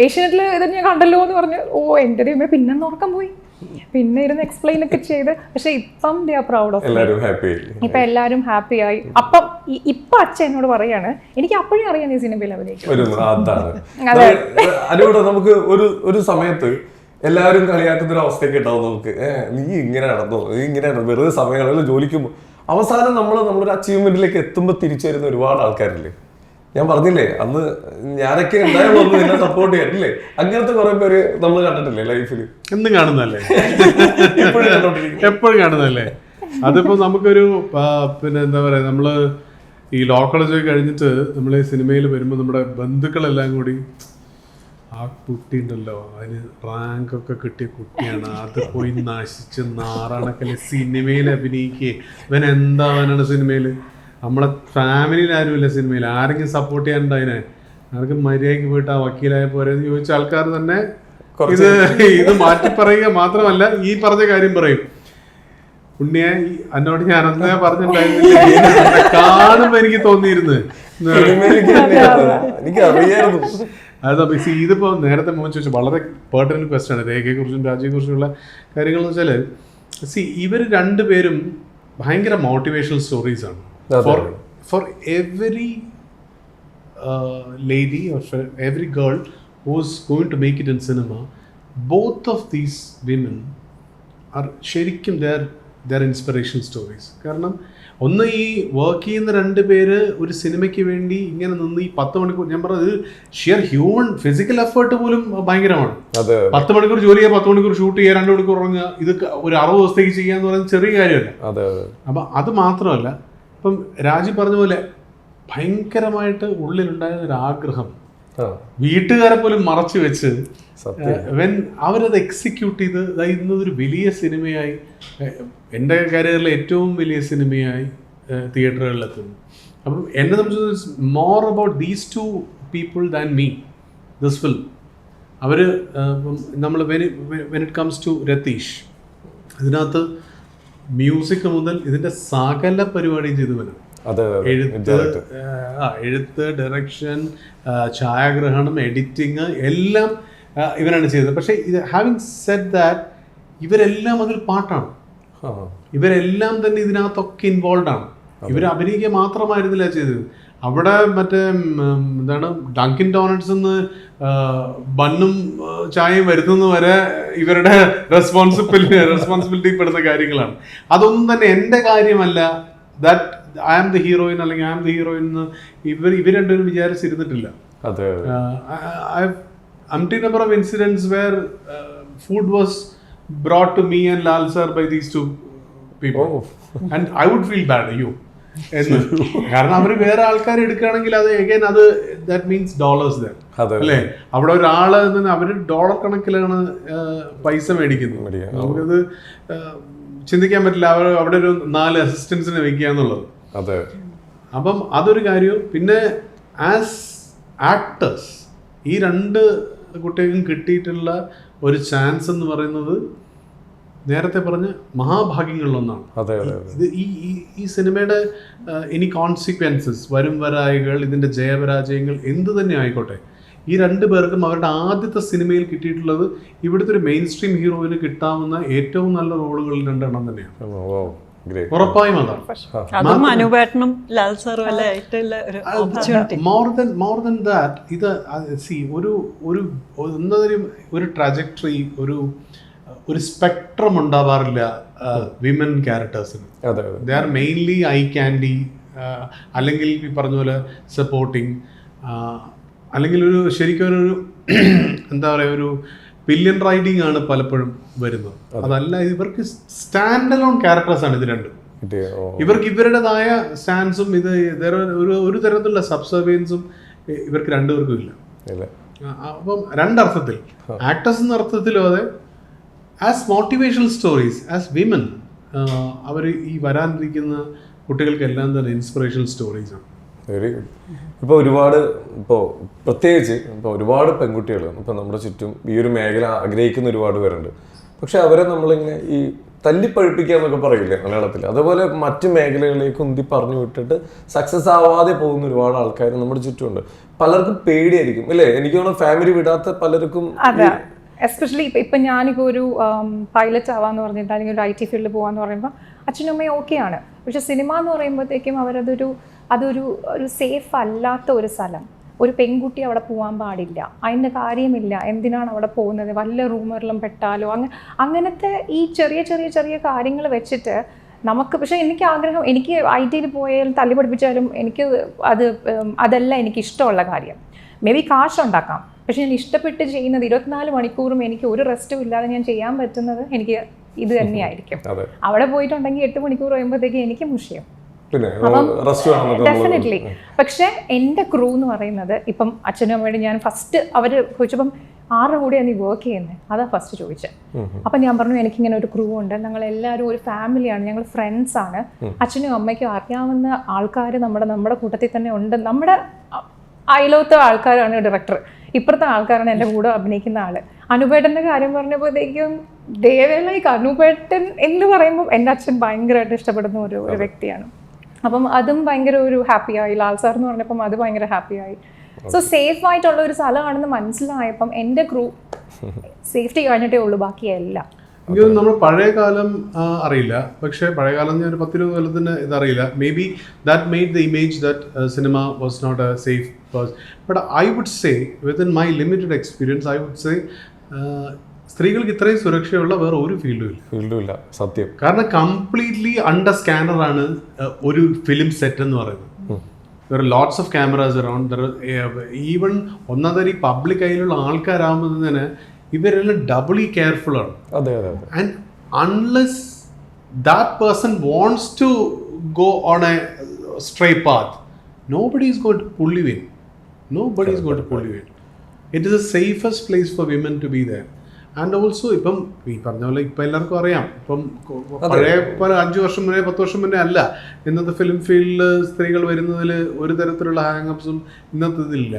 ഏഷ്യാനെറ്റിൽ ഇത് ഞാൻ കണ്ടല്ലോ എന്ന് പറഞ്ഞു. ഓ എൻ്റെ ദൈവമേ, പിന്നെ ഉറക്കം പോയി. പിന്നെ ഇരുന്ന് എക്സ്പ്ലെയിൻ ഒക്കെ ചെയ്ത്. പക്ഷെ ഇപ്പം ദേ ആർ പ്രൗഡ് ഓഫ് ഇപ്പൊ എല്ലാരും ഹാപ്പി ആയി. അപ്പം ഇപ്പൊ അച്ഛൻ എന്നോട് പറയാണ്, എനിക്ക് അപ്പോഴേ അറിയാം നീ സിനിമയിൽ അഭിനയിക്കും. നമുക്ക് ഒരു സമയത്ത് എല്ലാവരും കളിയാക്കുന്ന ഒരു അവസ്ഥയൊക്കെ ഉണ്ടാവും നമുക്ക്. നീ ഇങ്ങനെ നടന്നോ, നീ ഇങ്ങനെ വെറുതെ സമയങ്ങളിൽ ജോലിക്കുമ്പോൾ അവസാനം നമ്മളൊരു അച്ചീവ്മെന്റിലേക്ക് എത്തുമ്പോൾ തിരിച്ചു വരുന്ന ഒരുപാട് ആൾക്കാരില്ലേ. ഞാൻ പറഞ്ഞില്ലേ അന്ന് ഞാനൊക്കെ ഉണ്ടായുള്ളൂ എന്നെ സപ്പോർട്ട് ചെയ്യാനില്ലേ. അങ്ങനത്തെ കുറെ പേര് നമ്മൾ കണ്ടിട്ടില്ലേ ലൈഫിൽ. എന്നും കാണുന്നല്ലേ, എപ്പോഴും കാണുന്നല്ലേ. അതിപ്പോ നമുക്കൊരു പിന്നെ എന്താ പറയാ, നമ്മള് ഈ ലോ കോളേജ് കഴിഞ്ഞിട്ട് നമ്മൾ സിനിമയിൽ വരുമ്പോൾ നമ്മുടെ ബന്ധുക്കളെല്ലാം കൂടി ആ കുട്ടി ഉണ്ടല്ലോ അതിന് റാങ്കൊക്കെ കിട്ടിയ കുട്ടിയാണ്, അത് പോയി നശിച്ച് നാറാണക്കല്ലേ സിനിമയിൽ അഭിനയിക്കേ, ഇവൻ എന്താവാനാണ് സിനിമയിൽ. നമ്മളെ ഫാമിലിയിൽ ആരുമില്ല സിനിമയിൽ, ആരെങ്കിലും സപ്പോർട്ട് ചെയ്യാനുണ്ട് അതിനെ? ആർക്കും മര്യാദയ്ക്ക് പോയിട്ട് ആ വക്കീലായ പോരെന്ന് ചോദിച്ച ആൾക്കാർ തന്നെ ഇത് മാറ്റി പറയുക മാത്രമല്ല ഈ പറഞ്ഞ കാര്യം പറയും. ഉണ്ണിയെ എന്നോട് ഞാൻ അന്നേ പറഞ്ഞിട്ടുണ്ടായിരുന്നില്ല, കാണുമ്പോ എനിക്ക് തോന്നിയിരുന്നു. അതാ ഇതിപ്പോ നേരത്തെ മോൻ ചോദിച്ചു വളരെ പെർട്ടിനന്റ് ക്വസ്റ്റ്യൻ ആണ് രേഖയെ കുറിച്ചും രാജയെ കുറിച്ചുള്ള കാര്യങ്ങൾ. എന്ന് വെച്ചാല് ഇവർ രണ്ടുപേരും ഭയങ്കര മോട്ടിവേഷണൽ സ്റ്റോറീസ് ആണ്. For every lady or for every girl who's going to make it in cinema, both of these women are ശരിക്കും their inspirational stories. കാരണം ഒന്ന് ഈ വർക്ക് ചെയ്യുന്ന 2 പേര് ഒരു സിനിമയ്ക്ക് വേണ്ടി ഇങ്ങനെ നിന്ന് ഈ 10 മണിക്കൂർ, ഞാൻ പറഞ്ഞത് ഷിയർ ഹ്യൂമൻ ഫിസിക്കൽ എഫേർട്ട് പോലും ഭയങ്കരമാണ്. 10 മണിക്കൂർ ജോലി ചെയ്യുക, 10 മണിക്കൂർ ഷൂട്ട് ചെയ്യുക, 2 മണിക്കൂർ ഉറങ്ങുക, ഇത് ഒരു 60 ദിവസത്തേക്ക് ചെയ്യാന്ന് പറയുന്നത് ചെറിയ കാര്യമല്ല. അപ്പം അത് മാത്രമല്ല, ഇപ്പം രാജി പറഞ്ഞ പോലെ ഭയങ്കരമായിട്ട് ഉള്ളിലുണ്ടായിരുന്ന ഒരു ആഗ്രഹം വീട്ടുകാരെ പോലും മറച്ചു വെച്ച് അവരത് എക്സിക്യൂട്ട് ചെയ്ത് ഇന്നതൊരു വലിയ സിനിമയായി, എൻ്റെ കരിയറിലെ ഏറ്റവും വലിയ സിനിമയായി തിയേറ്ററുകളിലെത്തുന്നു. അപ്പം എന്നെ സംബന്ധിച്ച് more about these 2 people than me this film. അവർ നമ്മൾ when it comes to Rathish, ഇതിനകത്ത് മ്യൂസിക് മുതൽ ഇതിന്റെ സകല പരിപാടിയും ചെയ്തു വരും. എഴുത്ത്, ഡയറക്ഷൻ, ഛായാഗ്രഹണം, എഡിറ്റിങ് എല്ലാം ഇവരാണ് ചെയ്തത്. പക്ഷെ ഇത് ഹാവിങ് സെഡ് ദാറ്റ് ഇവരെല്ലാം അതിൽ പാട്ടാണ്, ഇവരെല്ലാം തന്നെ ഇതിനകത്തൊക്കെ ഇൻവോൾവ് ആണ്. ഇവർ അഭിനയിക്കുക മാത്രമായിരുന്നില്ല ചെയ്തത്. അവിടെ മറ്റേ എന്താണ് ഡങ്കിൻ ഡോണറ്റ്സ് ബണ്ണും ചായയും വരുത്തുന്ന വരെ ഇവരുടെ റെസ്പോൺസിബിലിറ്റി പെടുന്ന കാര്യങ്ങളാണ്. അതൊന്നും തന്നെ എൻ്റെ കാര്യമല്ല. That I am the heroine അല്ലെങ്കിൽ ഐ ആം ദ ഹീറോയിൻ എന്ന് ഇവർ രണ്ടുപേരും വിചാരിച്ചിരുന്നിട്ടില്ല. empty number of incidents where food was brought to me and Lal sir by these 2 people. And I would feel bad, കാരണം അവര് വേറെ ആൾക്കാർ എടുക്കുകയാണെങ്കിൽ അത് again അത് that means dollars there അല്ലേ. അവിടെ ഒരാള് അവര് ഡോളർ കണക്കിലാണ് പൈസ മേടിക്കുന്നത്. നമുക്കത് ചിന്തിക്കാൻ പറ്റില്ല. അവിടെ ഒരു 4 അസിസ്റ്റൻസിനെ വെക്കുക എന്നുള്ളത്. അപ്പം അതൊരു കാര്യവും. പിന്നെ ആസ് ആക്ടേഴ്സ് ഈ 2 കുട്ടികൾക്കും കിട്ടിയിട്ടുള്ള ഒരു ചാൻസ് എന്ന് പറയുന്നത് നേരത്തെ പറഞ്ഞ മഹാഭാഗ്യങ്ങളിലൊന്നാണ്. ഇത് ഈ സിനിമയുടെ ഇനി കോൺസിക്വൻസസ്, വരും വരായികൾ, ഇതിന്റെ ജയപരാജയങ്ങൾ എന്ത് തന്നെ ആയിക്കോട്ടെ, ഈ 2 പേർക്കും അവരുടെ ആദ്യത്തെ സിനിമയിൽ കിട്ടിയിട്ടുള്ളത് ഇവിടുത്തെ ഒരു മെയിൻ സ്ട്രീം ഹീറോയിന് കിട്ടാവുന്ന ഏറ്റവും നല്ല റോളുകളിൽ 2 എണ്ണം തന്നെയാണ്. ഉറപ്പായും അതാണ്. മോർ ദൻ ദാറ്റ് ഇത് സി ഒരു ട്രാജക്ടറി, ഒരു സ്പെക്ട്രം ഉണ്ടാവാറില്ല വിമൻ ക്യാരക്ടേഴ്സിന്. They are mainly eye candy, അല്ലെങ്കിൽ ഈ പറഞ്ഞ പോലെ സപ്പോർട്ടിങ്, അല്ലെങ്കിൽ ശരിക്കും ഒരു എന്താ പറയുക, ഒരു പില്യൻ റൈഡിങ് ആണ് പലപ്പോഴും വരുന്നത്. അതല്ല, ഇവർക്ക് സ്റ്റാൻഡ് അലോൺ ക്യാരക്ടേഴ്സ് ആണ് ഇത് 2. ഇവർക്ക് ഇവരുടേതായ സ്റ്റാൻസും ഒരു തരത്തിലുള്ള സബ്സർവിയൻസും ഇവർക്ക് രണ്ടുപേർക്കും ഇല്ല. അപ്പം രണ്ടർത്ഥത്തിൽ ആക്ടേഴ്സ് എന്ന അർത്ഥത്തിലും അതെ, as motivational stories, as women അവർ ഈ വരാനിരിക്കുന്ന കുട്ടികൾക്കെല്ലാം തന്നെ ഇൻസ്പിറേഷണൽ സ്റ്റോറീസാണ്. Very good. ഇപ്പോൾ പ്രത്യേകിച്ച് ഒരുപാട് പെൺകുട്ടികൾ ഇപ്പോൾ നമ്മുടെ ചുറ്റും ഈ ഒരു മേഖല ആഗ്രഹിക്കുന്ന ഒരുപാട് പേരുണ്ട്. പക്ഷെ അവരെ നമ്മളിങ്ങനെ ഈ തല്ലിപ്പഴിപ്പിക്കുക എന്നൊക്കെ പറയില്ലേ മലയാളത്തിൽ, അതുപോലെ മറ്റു മേഖലകളിലേക്ക് ഉന്തി പറഞ്ഞു വിട്ടിട്ട് സക്സസ് ആവാതെ പോകുന്ന ഒരുപാട് ആൾക്കാർ നമ്മുടെ ചുറ്റുമുണ്ട്. പലർക്കും പേടിയായിരിക്കും അല്ലേ? എനിക്ക് തോന്നുന്നു ഫാമിലി വിടാത്ത പലർക്കും. എസ്പെഷ്യലി ഇപ്പം ഞാനിപ്പോൾ ഒരു പൈലറ്റ് ആവാന്ന് പറഞ്ഞിട്ട് അല്ലെങ്കിൽ ഒരു IT ഫീൽഡിൽ പോകാന്ന് പറയുമ്പോൾ അച്ഛനും അമ്മയും ഓക്കെയാണ്. പക്ഷെ സിനിമ എന്ന് പറയുമ്പോഴത്തേക്കും അതൊരു സേഫ് അല്ലാത്ത ഒരു സ്ഥലം. ഒരു പെൺകുട്ടി അവിടെ പോകാൻ പാടില്ല, അതിൻ്റെ കാര്യമില്ല, എന്തിനാണ് അവിടെ പോകുന്നത്, വല്ല റൂമറിലും പെട്ടാലോ, അങ്ങനത്തെ ഈ ചെറിയ ചെറിയ ചെറിയ കാര്യങ്ങൾ വെച്ചിട്ട് നമുക്ക്. പക്ഷേ എനിക്ക് ആഗ്രഹം, എനിക്ക് IT പോയാലും തല്ലി പഠിപ്പിച്ചാലും എനിക്ക് അതല്ല എനിക്ക് ഇഷ്ടമുള്ള കാര്യം. മേ ബി കാശ് ഉണ്ടാക്കാം, പക്ഷെ ഞാൻ ഇഷ്ടപ്പെട്ട് ചെയ്യുന്നത് 24 മണിക്കൂറും എനിക്ക് ഒരു റെസ്റ്റും ഇല്ലാതെ ഞാൻ ചെയ്യാൻ പറ്റുന്നത് എനിക്ക് ഇത് തന്നെയായിരിക്കും. അവിടെ പോയിട്ടുണ്ടെങ്കിൽ 8 മണിക്കൂർ കഴിയുമ്പോഴത്തേക്ക് എനിക്ക് മുഷിയും. ഡെഫിനറ്റ്ലി. പക്ഷെ എൻ്റെ ക്രൂ എന്ന് പറയുന്നത് ഇപ്പം അച്ഛനും അമ്മയുടെ ഞാൻ ഫസ്റ്റ് അവർ ചോദിച്ചപ്പം 6 കൂടെയാണ് നീ വർക്ക് ചെയ്യുന്നത്, അതാ ഫസ്റ്റ് ചോദിച്ചത്. അപ്പം ഞാൻ പറഞ്ഞു എനിക്കിങ്ങനെ ഒരു ക്രൂ ഉണ്ട്, ഞങ്ങൾ എല്ലാവരും ഒരു ഫാമിലിയാണ്, ഞങ്ങൾ ഫ്രണ്ട്സ് ആണ്, അച്ഛനും അമ്മയ്ക്കും അറിയാവുന്ന ആൾക്കാർ നമ്മുടെ കൂട്ടത്തിൽ തന്നെ ഉണ്ട്, നമ്മുടെ അയലോത്തെ ആൾക്കാരാണ് ഡയറക്ടർ, ഇപ്പുറത്തെ ആൾക്കാരാണ് എൻ്റെ കൂടെ അഭിനയിക്കുന്ന ആള്. അനുപേട്ടൻ്റെ കാര്യം പറഞ്ഞപ്പോഴത്തേക്കും ദേവേലൈക്ക് അനുപേട്ടൻ എന്ന് പറയുമ്പോൾ എൻ്റെ അച്ഛൻ ഭയങ്കരമായിട്ട് ഇഷ്ടപ്പെടുന്ന ഒരു വ്യക്തിയാണ്. അപ്പം അതും ഭയങ്കര ഒരു ഹാപ്പിയായി. ലാൽ സാർ എന്ന് പറഞ്ഞപ്പം അത് ഭയങ്കര ഹാപ്പിയായി. സോ സേഫ് ആയിട്ടുള്ള ഒരു സ്ഥലമാണെന്ന് മനസ്സിലായപ്പം എൻ്റെ ക്രൂ സേഫ്റ്റി കഴിഞ്ഞിട്ടേ ഉള്ളൂ, ബാക്കിയെല്ലാം. എനിക്ക് നമ്മൾ പഴയ കാലം അറിയില്ല, പക്ഷേ പഴയ കാലം ഞാൻ 10-20 കൊല്ലത്തിന് ഇതറിയില്ല. Maybe that made the image that cinema was not a safe person. But I would say within my limited experience I would say സ്ത്രീകൾക്ക് ഇത്രയും സുരക്ഷയുള്ള വേറെ ഒരു ഫീൽഡും ഇല്ല സത്യം. കാരണം കംപ്ലീറ്റ്ലി അണ്ടർ സ്കാനറാണ് ഒരു ഫിലിം സെറ്റ് എന്ന് പറയുന്നത്. there are lots of cameras around. There are even ഒന്നാമതൊരു പബ്ലിക് കയ്യിലുള്ള ആൾക്കാരാകുമ്പോൾ തന്നെ ഇവരെല്ലാം ഡബിളി കെയർഫുൾ ആണ്. And unless that person wants to go on a stray path, nobody is going to pull you in. Nobody is going to pull you in. It is the safest place for women to be there. And also ഇപ്പം ഈ പറഞ്ഞ പോലെ ഇപ്പം എല്ലാവർക്കും അറിയാം, ഇപ്പം പഴയ പോലെ 5 വർഷം മുന്നേ 10 വർഷം മുന്നേ അല്ല ഇന്നത്തെ ഫിലിം ഫീൽഡിൽ സ്ത്രീകൾ വരുന്നതിൽ ഒരു തരത്തിലുള്ള ഹാങ്ങപ്സും ഇന്നത്തെ ഇതില്ല.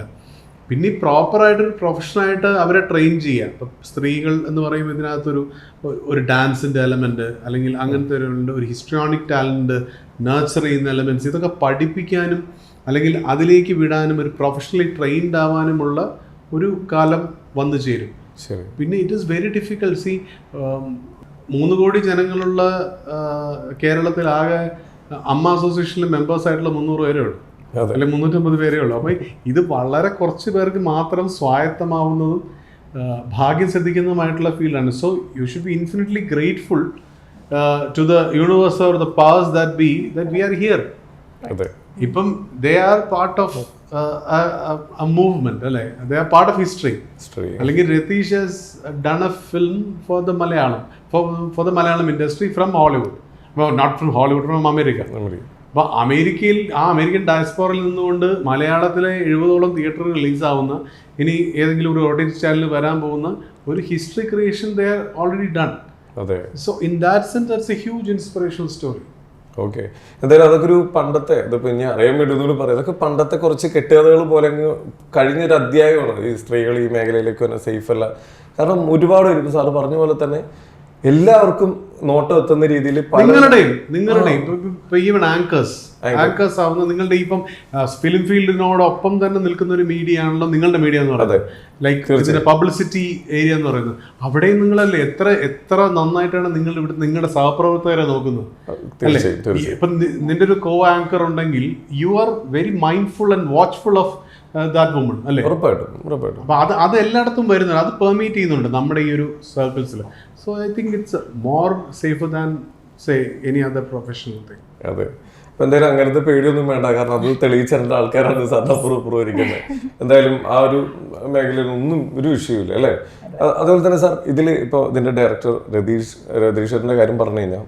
പിന്നെ ഈ പ്രോപ്പറായിട്ടൊരു പ്രൊഫഷനായിട്ട് അവരെ ട്രെയിൻ ചെയ്യുക. ഇപ്പം സ്ത്രീകൾ എന്ന് പറയുമ്പോൾ ഇതിനകത്തൊരു ഡാൻസിൻ്റെ എലമെൻറ്റ് അല്ലെങ്കിൽ അങ്ങനത്തെ ഒരു ഹിസ്ട്രിയോണിക് ടാലൻറ്റ് നർച്ചർ ചെയ്യുന്ന എലമെൻറ്റ്സ് ഇതൊക്കെ പഠിപ്പിക്കാനും അല്ലെങ്കിൽ അതിലേക്ക് വിടാനും ഒരു പ്രൊഫഷണലി ട്രെയിൻഡ് ആവാനുമുള്ള ഒരു കാലം വന്നു ചേരും. പിന്നെ it is very difficult. C 3 കോടി ജനങ്ങളുള്ള കേരളത്തിലാകെ അമ്മ അസോസിയേഷനിലെ മെമ്പേഴ്സ് ആയിട്ടുള്ള 300 പേരേ ഉള്ളൂ, അല്ലെങ്കിൽ 350 പേരേ ഉള്ളൂ. അപ്പോൾ ഇത് വളരെ കുറച്ച് പേർക്ക് മാത്രം സ്വായത്തമാവുന്നതും ഭാഗ്യം ശ്രദ്ധിക്കുന്നതുമായിട്ടുള്ള ഫീൽഡാണ്. So you should be infinitely grateful to the universe or the powers that we are here. ഇപ്പം they are part of a movement, അല്ലേ? They are part of history. അല്ലെങ്കിൽ Ratheesh has done a film for the Malayalam industry from Hollywood. Well, not from Hollywood, from America. അപ്പോൾ അമേരിക്കയിൽ American ഡയസ്പോറയിൽ നിന്നുകൊണ്ട് മലയാളത്തിലെ 70ഓളം തിയേറ്ററുകൾ റിലീസാവുന്ന ഇനി ഏതെങ്കിലും ഒരു OTT ചാനലിൽ വരാൻ പോകുന്ന ഒരു history creation they are already done. So in that sense that's a huge inspirational story. Okay, എന്തായാലും അതൊക്കെ ഒരു പണ്ടത്തെ ഇതിപ്പോൾ ഇനി അറിയാൻ വേണ്ടി ഒന്നുകൂടി പറയാം, അതൊക്കെ പണ്ടത്തെ കുറച്ച് കെട്ടുകഥകൾ പോലെ അങ്ങ് കഴിഞ്ഞൊരു അധ്യായമാണ് ഈ സ്ത്രീകൾ ഈ മേഖലയിലേക്ക് തന്നെ സേഫ് അല്ല. കാരണം ഒരുപാട് പേര് സാറ് പറഞ്ഞ പോലെ തന്നെ എല്ലാവർക്കും നോട്ടം എത്തുന്ന രീതിയിൽ നിങ്ങളുടെയും ഈവൻ ആങ്കേഴ്സ് ആവുന്ന നിങ്ങളുടെ ഇപ്പം ഫിലിം ഫീൽഡിനോടൊപ്പം തന്നെ നിൽക്കുന്ന ഒരു മീഡിയ ആണല്ലോ നിങ്ങളുടെ മീഡിയ എന്ന് പറയുന്നത്. ലൈക്ക് ഇതിന്റെ പബ്ലിസിറ്റി ഏരിയ എന്ന് പറയുന്നത്. അവിടെയും നിങ്ങളല്ലേ എത്ര നന്നായിട്ടാണ് നിങ്ങൾ ഇവിടെ നിങ്ങളുടെ സഹപ്രവർത്തകരെ നോക്കുന്നത് അല്ലേ? ഇപ്പം നിന്റെ ഒരു കോ ആങ്കർ ഉണ്ടെങ്കിൽ you are very mindful and watchful of that woman അല്ലേ? ഉറപ്പായിട്ടും. അപ്പൊ അത് എല്ലായിടത്തും വരുന്നുണ്ട്, അത് പെർമിറ്റ് ചെയ്യുന്നുണ്ട് നമ്മുടെ ഈ ഒരു സർക്കിൾസിൽ. So I think it's more safer than say any other professional thing. അതെ, അപ്പൊ എന്തായാലും അങ്ങനത്തെ പേടിയൊന്നും വേണ്ട, കാരണം അത് തെളിയിച്ചിട്ടുള്ള ആൾക്കാരാണ് സാറിന് അപ്പുറം ഇരിക്കുന്നത്. എന്തായാലും ആ ഒരു മേഖലയിൽ ഒന്നും ഒരു വിഷയമില്ല അല്ലേ? അതുപോലെ തന്നെ സാർ ഇതിൽ ഇപ്പോൾ ഇതിന്റെ ഡയറക്ടർ രതീഷിന്റെ കാര്യം പറഞ്ഞു കഴിഞ്ഞാൽ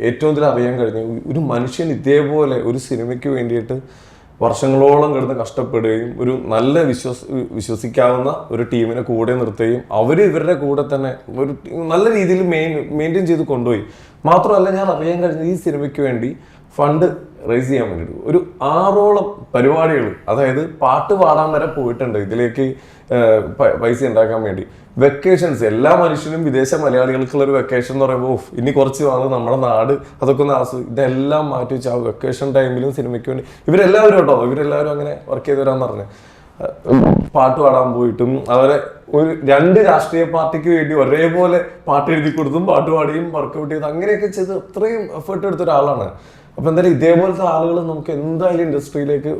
ഏറ്റവും ഇതിൽ അറിയാൻ കഴിഞ്ഞ ഒരു മനുഷ്യൻ ഇതേപോലെ ഒരു സിനിമയ്ക്ക് വേണ്ടിയിട്ട് വർഷങ്ങളോളം കിടന്ന് കഷ്ടപ്പെടുകയും ഒരു നല്ല വിശ്വസിക്കാവുന്ന ഒരു ടീമിനെ കൂടെ നിർത്തുകയും അവർ ഇവരുടെ കൂടെ തന്നെ ഒരു നല്ല രീതിയിൽ മെയിൻറ്റെയിൻ ചെയ്ത് കൊണ്ടുപോയി. മാത്രമല്ല ഞാൻ അറിയാൻ കഴിഞ്ഞത് ഈ സിനിമയ്ക്ക് വേണ്ടി ഫണ്ട് റേസ് ചെയ്യാൻ വേണ്ടിയിട്ട് ഒരു 6ഓളം പരിപാടികൾ, അതായത് പാട്ട് പാടാൻ വരെ പോയിട്ടുണ്ട് ഇതിലേക്ക് പൈസ ഉണ്ടാക്കാൻ വേണ്ടി. വെക്കേഷൻസ്, എല്ലാ മനുഷ്യനും വിദേശ മലയാളികൾക്കുള്ള ഒരു വെക്കേഷൻ എന്ന് പറയുമ്പോൾ ഇനി കുറച്ച് നാൾ നമ്മുടെ നാട് അതൊക്കെ ഒന്ന് ഇതെല്ലാം മാറ്റി വെച്ച് ആ വെക്കേഷൻ ടൈമിലും സിനിമയ്ക്ക് വേണ്ടി ഇവരെല്ലാവരും അങ്ങനെ വർക്ക് ചെയ്തവരാന്ന് പറഞ്ഞു. പാട്ട് പാടാൻ പോയിട്ടും അതുപോലെ ഒരു 2 രാഷ്ട്രീയ പാർട്ടിക്ക് വേണ്ടി ഒരേപോലെ പാട്ട് എഴുതി കൊടുത്തും പാട്ട് പാടിയും വർക്കൗട്ട് ചെയ്ത് അങ്ങനെയൊക്കെ ചെയ്ത് അത്രയും എഫേർട്ട് എടുത്ത ഒരാളാണ്. അപ്പൊ എന്തായാലും ഇതേപോലത്തെ ആളുകൾ നമുക്ക് എന്തായാലും ഇൻഡസ്ട്രിയിലേക്ക്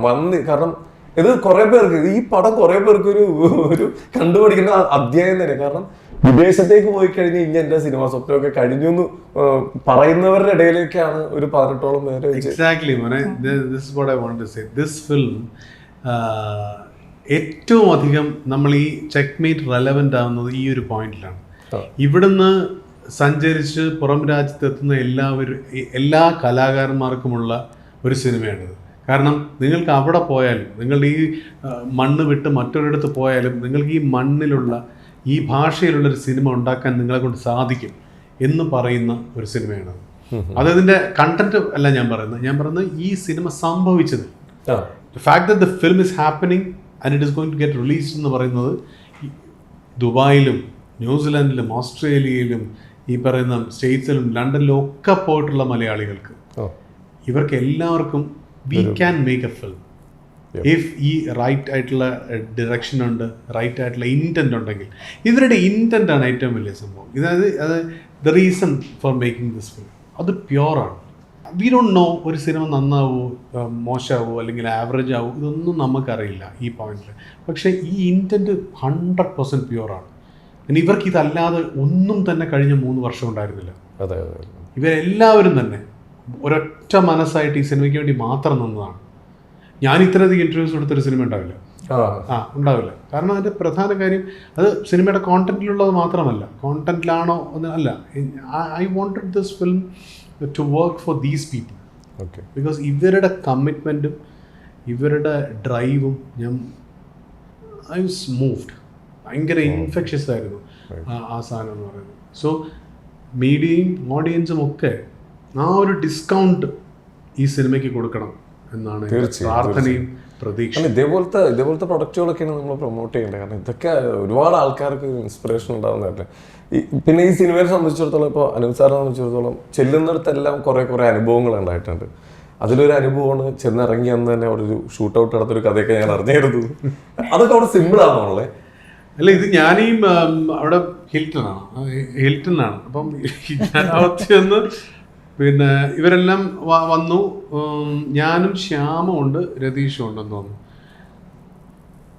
വന്ന് കാരണം ഇത് കുറെ പേർക്ക് ഈ പടം കുറെ പേർക്ക് ഒരു കണ്ടുപിടിക്കുന്ന അധ്യായം തന്നെ. കാരണം വിദേശത്തേക്ക് പോയി കഴിഞ്ഞ് ഇനി എന്റെ സിനിമ സ്വപ്നമൊക്കെ കഴിഞ്ഞു എന്ന് പറയുന്നവരുടെ ഇടയിലേക്കാണ് ഒരു 18ഓളം പേര്. Exactly this is what I wanted to say. This film ഏറ്റവും അധികം നമ്മൾ ഈ ചെക്ക്മേറ്റ് റെലവെന്റ് ആവുന്നത് ഈ ഒരു പോയിന്റിലാണ്. ഇവിടുന്ന് സഞ്ചരിച്ച് പുറം രാജ്യത്തെത്തുന്ന എല്ലാ കലാകാരന്മാർക്കുമുള്ള ഒരു സിനിമയാണിത്. കാരണം നിങ്ങൾക്ക് അവിടെ പോയാലും, നിങ്ങളുടെ ഈ മണ്ണ് വിട്ട് മറ്റൊരിടത്ത് പോയാലും നിങ്ങൾക്ക് ഈ മണ്ണിലുള്ള ഈ ഭാഷയിലുള്ളൊരു സിനിമ ഉണ്ടാക്കാൻ നിങ്ങളെ കൊണ്ട് സാധിക്കും എന്ന് പറയുന്ന ഒരു സിനിമയാണ്. അതതിൻ്റെ കണ്ടന്റ് അല്ല ഞാൻ പറയുന്നത് ഈ സിനിമ സംഭവിച്ചത്. The fact that the film is happening and it is going to get released എന്ന് പറയുന്നത് ദുബായിലും ന്യൂസിലാൻഡിലും ഓസ്ട്രേലിയയിലും ഈ പറയുന്ന സ്റ്റേറ്റ്സിലും ലണ്ടനിലും ഒക്കെ പോയിട്ടുള്ള മലയാളികൾക്ക് ഇവർക്ക് എല്ലാവർക്കും we can make a film if ഈ റൈറ്റ് ആയിട്ടുള്ള ഡിറക്ഷൻ ഉണ്ട്, റൈറ്റ് ആയിട്ടുള്ള ഇൻറ്റൻറ്റ് ഉണ്ടെങ്കിൽ. ഇവരുടെ ഇൻറ്റൻ്റ് ആണ് ഏറ്റവും വലിയ സംഭവം. അത് the reason for making this film അത് പ്യുവറാണ്. വി ഡോണ്ട് നോ ഒരു സിനിമ നന്നാവോ മോശമാവോ അല്ലെങ്കിൽ ആവറേജ് ആവോ, ഇതൊന്നും നമുക്കറിയില്ല ഈ പോയിന്റിൽ. പക്ഷേ ഈ ഇൻറ്റൻറ്റ് 100% പ്യുവറാണ്. ഇനി ഇവർക്ക് ഇതല്ലാതെ ഒന്നും തന്നെ കഴിഞ്ഞ 3 വർഷം ഉണ്ടായിരുന്നില്ല. ഇവരെല്ലാവരും തന്നെ ഒരൊറ്റ മനസ്സായിട്ട് ഈ സിനിമയ്ക്ക് വേണ്ടി മാത്രം നിന്നതാണ്. ഞാൻ ഇത്രയധികം ഇൻ്റർവ്യൂസ് എടുത്തൊരു സിനിമ ഉണ്ടാവില്ല. ഉണ്ടാവില്ല. കാരണം അതിൻ്റെ പ്രധാന കാര്യം അത് സിനിമയുടെ കോണ്ടന്റിലുള്ളത് മാത്രമല്ല, കോണ്ടന്റിലാണോ അല്ല. I wanted this film to work for these people. Because ഇവരുടെ കമ്മിറ്റ്മെൻറ്റും ഇവരുടെ ഡ്രൈവും ഐ വാസ് മൂവ്ഡ്. ഭയങ്കര ഇൻഫെക്ഷ്യസ് ആയിരുന്നു ആ സാധനം എന്ന് പറയുന്നത്. സോ മീഡിയയും ഓഡിയൻസും ഒക്കെ ആ ഒരു ഡിസ്കൗണ്ട് ഈ സിനിമയ്ക്ക് കൊടുക്കണം എന്നാണ് പ്രാർത്ഥനയും പ്രതീക്ഷ. ഇതേപോലത്തെ പ്രൊഡക്റ്റുകളൊക്കെയാണ് നമ്മൾ പ്രൊമോട്ട് ചെയ്യേണ്ടത്. കാരണം ഇതൊക്കെ ഒരുപാട് ആൾക്കാർക്ക് ഇൻസ്പിറേഷൻ ഉണ്ടാകുന്നതല്ലേ. പിന്നെ ഈ സിനിമയെ സംബന്ധിച്ചിടത്തോളം ഇപ്പോൾ അനൂപ് സാറിനെ സംബന്ധിച്ചിടത്തോളം ചെല്ലുന്നിടത്തെല്ലാം കുറേ അനുഭവങ്ങൾ ഉണ്ടായിട്ടുണ്ട്. അതിലൊരു അനുഭവമാണ് ചെന്നിറങ്ങി അന്ന് തന്നെ അവിടെ ഒരു ഷൂട്ട് ഔട്ട് നടത്തൊരു കഥയൊക്കെ ഞാൻ അറിഞ്ഞിരുന്നു. അതൊക്കെ അവിടെ സിമ്പിൾ ആണെന്നുള്ളത്. അല്ല, ഇത് ഞാനീ അവിടെ ഹിൽട്ടനാണ്. അപ്പം ഞാൻ അവിടെ ചെന്ന് പിന്നെ ഇവരെല്ലാം വന്നു. ഞാനും ശ്യാമും ഉണ്ട്, രതീഷും ഉണ്ടെന്ന് തോന്നുന്നു.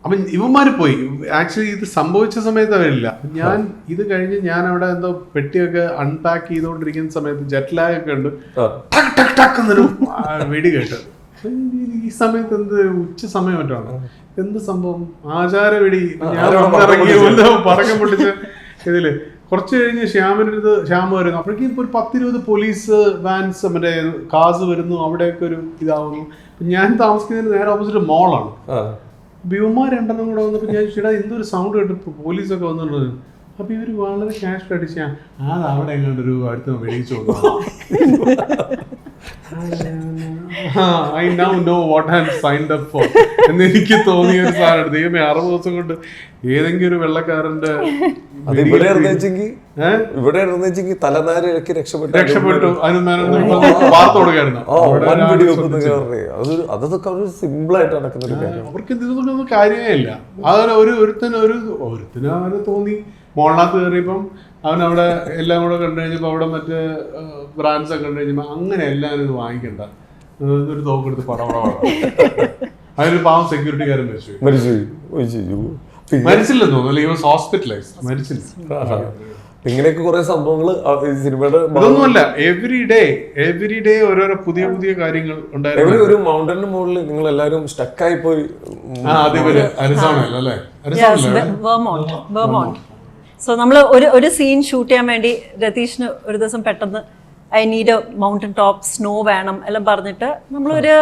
അപ്പം ഇവന്മാർ പോയി. ആക്ച്വലി ഇത് സംഭവിച്ച സമയത്ത് അവരില്ല. ഞാൻ ഇത് കഴിഞ്ഞ് ഞാൻ അവിടെ എന്തോ പെട്ടിയൊക്കെ അൺപാക്ക് ചെയ്തുകൊണ്ടിരിക്കുന്ന സമയത്ത് ജെറ്റ് ലാഗ് ഒക്കെ ഉണ്ട്. ടക്ക് ടക്ക് ടക്ക് എന്നൊരു വെടി കേട്ട്. ഈ സമയത്ത് എന്ത് ഉച്ച സമയം മറ്റാണ്, എന്ത് സംഭവം, ആചാര വെടി. ഞാൻ ഇറങ്ങി പറക്കം പൊട്ടിച്ച് ഇതില് കുറച്ച് കഴിഞ്ഞ് ശ്യാമ് വരുന്നു. അപ്പോഴേക്കും ഇപ്പോൾ ഒരു 10-20 പോലീസ് വാൻസ് മറ്റേ കാസ് വരുന്നു. അവിടെയൊക്കെ ഒരു ഇതാവുന്നു. ഞാൻ താമസിക്കുന്നതിന് നേരെ ഓപ്പോസിറ്റ് മോളാണ്. ഭീമന്മാർ 2 എണ്ണം കൂടെ വന്നപ്പോൾ ഞാൻ ചേട്ടാ എന്തൊരു സൗണ്ട് കേട്ട് പോലീസൊക്കെ വന്നിട്ടുള്ളത്. അപ്പോൾ ഇവർ വളരെ ക്യാഷ് അടിച്ച് അത് അവിടെ എങ്ങാണ്ടൊരു അടുത്ത് മേടിച്ചു കൊടുക്കും. I now know what I signed up for എന്ന് എനിക്ക് തോന്നിയ ഒരു സാധനം. ദൈവമേ, 60 ദിവസം കൊണ്ട് ഏതെങ്കിലും ഒരു വെള്ളക്കാരന്റെ ഇവിടെ തലനാരിഴക്ക് രക്ഷപ്പെട്ടു. വാർത്ത കൊടുക്കായിരുന്നു. അതൊക്കെ അവർ സിമ്പിൾ ആയിട്ട് നടക്കുന്ന ഒരു കാര്യം. അവർക്ക് ഇതിനൊന്നും കാര്യമേ ഇല്ല. അതുപോലെ ഒരുത്തിന് അവന് തോന്നി മോളിനകത്ത് കയറിയപ്പം അവനവിടെ എല്ലാം കൂടെ കണ്ടു കഴിഞ്ഞപ്പോൾ അവിടെ മറ്റേ ബ്രാൻഡ്സ് ഒക്കെ കണ്ടു കഴിഞ്ഞപ്പോൾ അങ്ങനെ എല്ലാവരും ഇത് വാങ്ങിക്കണ്ട, ഒരു തോക്കെടുത്ത് പടപട. അതിലൊരു പാവം സെക്യൂരിറ്റിക്കാരൻ മരിച്ചില്ലെന്ന് തോന്നുന്നു. വാസ് ഹോസ്പിറ്റലൈസ്ഡ്, മരിച്ചില്ല. ഇങ്ങനെയൊക്കെ കുറെ സംഭവങ്ങൾ സിനിമയുടെ ഇതൊന്നുമല്ല. എവറി ഡേ ഓരോരോ പുതിയ കാര്യങ്ങൾ ഉണ്ടായിരുന്നു. ഒരു മൗണ്ടന്റെ മുകളിൽ നിങ്ങൾ എല്ലാവരും സ്റ്റക്കായി പോയി. സോ നമ്മൾ ഒരു സീൻ ഷൂട്ട് ചെയ്യാൻ വേണ്ടി രതീഷിന് ഒരു ദിവസം പെട്ടെന്ന് I need mountain top snow വേണം എല്ലാം പറഞ്ഞിട്ട് നമ്മളൊരു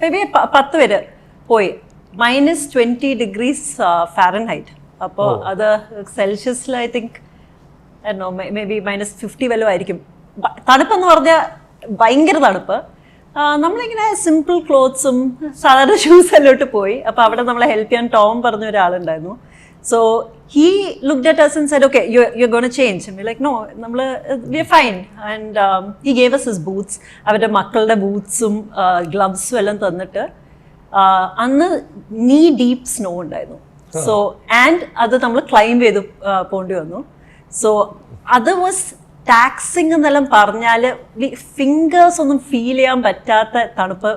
മേ ബി 10 പേര് പോയി. -20 degrees ഫാരൻഹൈറ്റ്. അപ്പോൾ അത് സെൽഷ്യസിൽ ഐ തിങ്ക് മേ ബി -50 വല്ലതും ആയിരിക്കും. തണുപ്പെന്ന് പറഞ്ഞാൽ ഭയങ്കര തണുപ്പ്. നമ്മളിങ്ങനെ സിമ്പിൾ ക്ലോത്ത്സും സാധാരണ ഷൂസ് എല്ലാം ഇട്ട് പോയി. അപ്പോൾ അവിടെ നമ്മളെ ഹെൽപ്പ് ചെയ്യാൻ ടോം പറഞ്ഞ ഒരാളുണ്ടായിരുന്നു. So he looked at us and said, okay, you're going to change. And we're like, no, we're fine. And he gave us his boots. അവരുടെ മക്കളുടെ ബൂട്ട്സും ഗ്ലവ്സും എല്ലാം തന്നിട്ട് അന്ന് നീ ഡീപ്പ് സ്നോ ഉണ്ടായിരുന്നു. സോ ആൻഡ് അത് നമ്മൾ ക്ലൈംബ് ചെയ്ത് പോകേണ്ടി വന്നു. സോ അത് വാസ് ടാക്സിങ് എന്നെല്ലാം പറഞ്ഞാൽ ഫിംഗേഴ്സ് ഒന്നും ഫീൽ ചെയ്യാൻ പറ്റാത്ത തണുപ്പ്.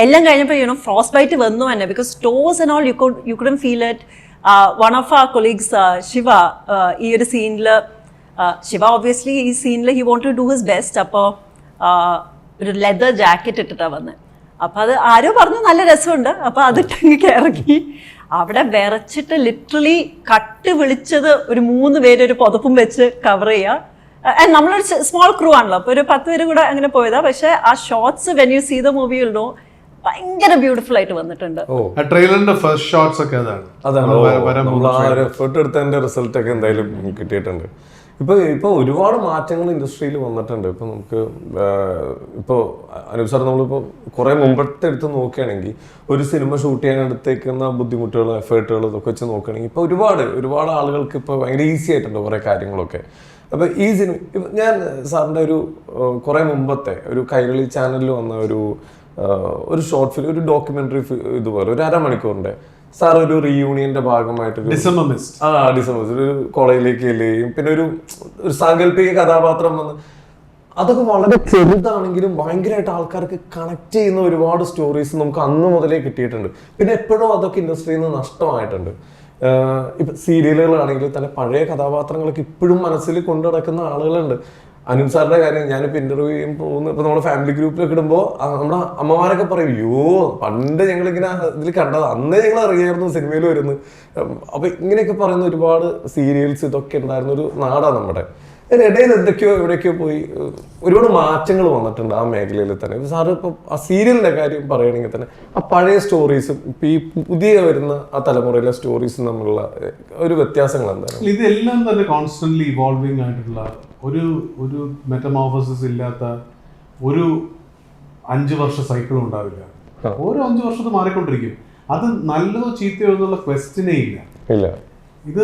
എല്ലാം കഴിഞ്ഞപ്പോൾ ഫ്രോസ്റ്റ് ബൈറ്റ് വന്നു തന്നെ, because toes and all you couldn't feel it. One of our colleagues Shiva ഈ ഒരു സീനിൽ, ശിവ ഒബ്വിയസ്ലി ഈ സീനിൽ he want to do his best. അപ്പോൾ ഒരു ലെതർ ജാക്കറ്റ് ഇട്ടിട്ടാണ് വന്നത്. അപ്പോൾ അത് ആരോ പറഞ്ഞു നല്ല രസമുണ്ട്, അപ്പോൾ അതിട്ടങ്ങ് ഇറങ്ങി. അവിടെ വിറച്ചിട്ട് ലിറ്ററലി കട്ട് വിളിച്ചത് ഒരു 3 പേര് ഒരു പുതപ്പും വെച്ച് കവർ ചെയ്യുക. നമ്മളൊരു സ്മോൾ ക്രൂ ആണല്ലോ, അപ്പോൾ ഒരു 10 പേര് കൂടെ അങ്ങനെ പോയതാ. പക്ഷെ ആ shots when you see the movie you know ഭയങ്കര ബ്യൂട്ടിഫുൾ ആയിട്ട് വന്നിട്ടുണ്ട്. ട്രെയിലറിന്റെ ഫസ്റ്റ് ഷോട്ട്സ് ഒക്കെ അതാണ് എഫേർട്ട് എടുത്തതിന്റെ റിസൾട്ട് ഒക്കെ എന്തായാലും കിട്ടിയിട്ടുണ്ട്. ഇപ്പൊ ഒരുപാട് മാറ്റങ്ങൾ ഇൻഡസ്ട്രിയിൽ വന്നിട്ടുണ്ട്. ഇപ്പൊ നമുക്ക് അനൂപ് സാർ നമ്മളിപ്പോ കുറെ മുമ്പത്തെ എടുത്ത് നോക്കുകയാണെങ്കിൽ ഒരു സിനിമ ഷൂട്ട് ചെയ്യാൻ എടുത്തേക്കുന്ന ബുദ്ധിമുട്ടുകളും എഫേർട്ടുകളും ഇതൊക്കെ വെച്ച് നോക്കുകയാണെങ്കിൽ ഇപ്പൊ ഒരുപാട് ആളുകൾക്ക് ഇപ്പൊ ഭയങ്കര ഈസി ആയിട്ടുണ്ട് കുറെ കാര്യങ്ങളൊക്കെ. അപ്പൊ ഈ സിനിമ ഞാൻ സാറിന്റെ ഒരു കുറെ മുമ്പത്തെ ഒരു കൈരളി ചാനലിൽ വന്ന ഒരു ഷോർട്ട് ഫിലിം, ഒരു ഡോക്യുമെന്ററി ഇതുപോലെ ഒരു 1/2 മണിക്കൂറിന്റെ സാർ ഒരു റീയൂണിയന്റെ ഭാഗമായിട്ട് ഡിസംബർ ഒരു കോളേജിലേക്ക് ചെല്ലുകയും പിന്നെ ഒരു സാങ്കല്പിക കഥാപാത്രം വന്ന് അതൊക്കെ വളരെ ചെറുതാണെങ്കിലും ഭയങ്കരമായിട്ട് ആൾക്കാർക്ക് കണക്ട് ചെയ്യുന്ന ഒരുപാട് സ്റ്റോറീസ് നമുക്ക് അന്ന് മുതലേ കിട്ടിയിട്ടുണ്ട്. പിന്നെ എപ്പോഴും അതൊക്കെ ഇൻഡസ്ട്രിയിൽ നിന്ന് നഷ്ടമായിട്ടുണ്ട്. ഇപ്പൊ സീരിയലുകളാണെങ്കിലും തന്നെ പഴയ കഥാപാത്രങ്ങളൊക്കെ ഇപ്പോഴും മനസ്സിൽ കൊണ്ടു നടക്കുന്ന ആളുകളുണ്ട്. അനൂപ് സാറിന്റെ കാര്യം ഞാനിപ്പോ ഇന്റർവ്യൂ ചെയ്യുമ്പോൾ ഇപ്പൊ നമ്മുടെ ഫാമിലി ഗ്രൂപ്പിലൊക്കെ ഇടുമ്പോൾ നമ്മുടെ അമ്മമാരൊക്കെ പറയും, അയ്യോ പണ്ട് ഞങ്ങളിങ്ങനെ ഇതിൽ കണ്ടത്, അന്നേ ഞങ്ങൾ അറിയായിരുന്നു സിനിമയിൽ വരുന്നത്. അപ്പൊ ഇങ്ങനെയൊക്കെ പറയുന്ന ഒരുപാട് സീരിയൽസ് ഇതൊക്കെ ഉണ്ടായിരുന്ന ഒരു നാടാണ് നമ്മുടെ. ഇടയിൽ എവിടെയൊക്കെയോ പോയി ഒരുപാട് മാറ്റങ്ങൾ വന്നിട്ടുണ്ട് ആ മേഖലയിൽ തന്നെ. സാറ് ഇപ്പൊ ആ സീരിയലിന്റെ കാര്യം പറയുകയാണെങ്കിൽ തന്നെ ആ പഴയ സ്റ്റോറീസും ഇപ്പൊ ഈ പുതിയ വരുന്ന ആ തലമുറയിലെ സ്റ്റോറീസും തമ്മിലുള്ള ഒരു വ്യത്യാസങ്ങൾ എന്താണ്? ഇതെല്ലാം തന്നെ കോൺസ്റ്റന്റ്ലി ഇവോൾവിംഗ് ആയിട്ടുള്ള ഒരു മെറ്റമോർഫോസിസ് ഇല്ലാത്ത ഒരു 5 വർഷ സൈക്കിളും ഉണ്ടാവില്ല. ഓരോ 5 വർഷത്ത് മാറിക്കൊണ്ടിരിക്കും. അത് നല്ലതോ ചീത്തയോ എന്നുള്ള ക്വസ്റ്റ്യനേ ഇല്ല. ഇത്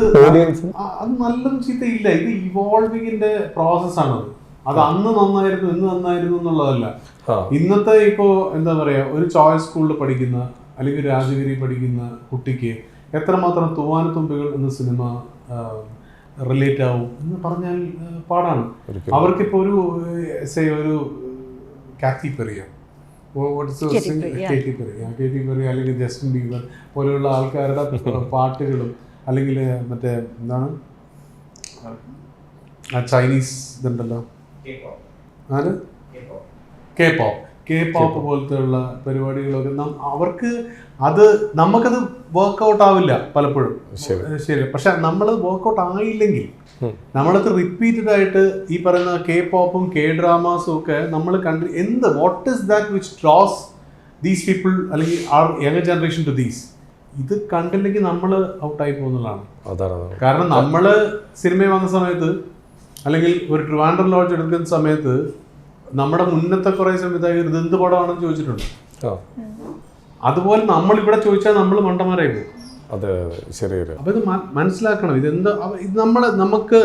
അത് നല്ലതും ചീത്തയില്ല. ഇത് ഇവോൾവിങ്ങിന്റെ പ്രോസസ്സാണത്. അത് അന്ന് നന്നായിരുന്നു ഇന്ന് നന്നായിരുന്നു എന്നുള്ളതല്ല. ഇന്നത്തെ ഇപ്പോ എന്താ പറയാ, ഒരു ചോയ്സ് സ്കൂളിൽ പഠിക്കുന്ന അല്ലെങ്കിൽ രാജഗിരി പഠിക്കുന്ന കുട്ടിക്ക് എത്രമാത്രം തൂവാനത്തുമ്പികൾ എന്ന സിനിമ റിലേറ്റ് ആവും എന്ന് പറഞ്ഞാൽ പാടാണ്. അവർക്കിപ്പോ ഒരു കാറ്റി പെറിയ അല്ലെങ്കിൽ ജസ്റ്റിൻ ബീബർ പോലെയുള്ള ആൾക്കാരുടെ പാട്ടുകളും അല്ലെങ്കിൽ മറ്റേ എന്താണ് ചൈനീസ് ഇതുണ്ടല്ലോ, കെ പോപ്പ് പോലത്തെ ഉള്ള പരിപാടികളൊക്കെ അവർക്ക് നമുക്കത് വർക്ക്ഔട്ട് ആവില്ല പലപ്പോഴും. ശരി, പക്ഷെ നമ്മൾ വർക്ക്ഔട്ട് ആയില്ലെങ്കിൽ നമ്മളത് റിപ്പീറ്റഡ് ആയിട്ട് ഈ പറയുന്ന കെ പോപ്പും കെ ഡ്രാമാസും ഒക്കെ നമ്മൾ what is that which draws these people അല്ലെങ്കിൽ or younger generation to these? ഇത് കണ്ടില്ലെങ്കിൽ നമ്മൾ ഔട്ടായി പോകുന്നതാണ്. കാരണം നമ്മൾ സിനിമ വന്ന സമയത്ത് അല്ലെങ്കിൽ ഒരു ട്രിവാൻഡ്രം ലോഡ്ജ് എടുക്കുന്ന സമയത്ത് നമ്മുടെ മുന്നത്തെ കുറെ സംവിധായകർ ഇത് എന്ത് പടമാണെന്ന് ചോദിച്ചിട്ടുണ്ട്. അതുപോലെ നമ്മൾ ഇവിടെ ചോദിച്ചാൽ നമ്മൾ മണ്ടന്മാരായി പോകും. അപ്പൊ ഇത് മനസ്സിലാക്കണം. ഇതെന്താ നമുക്ക്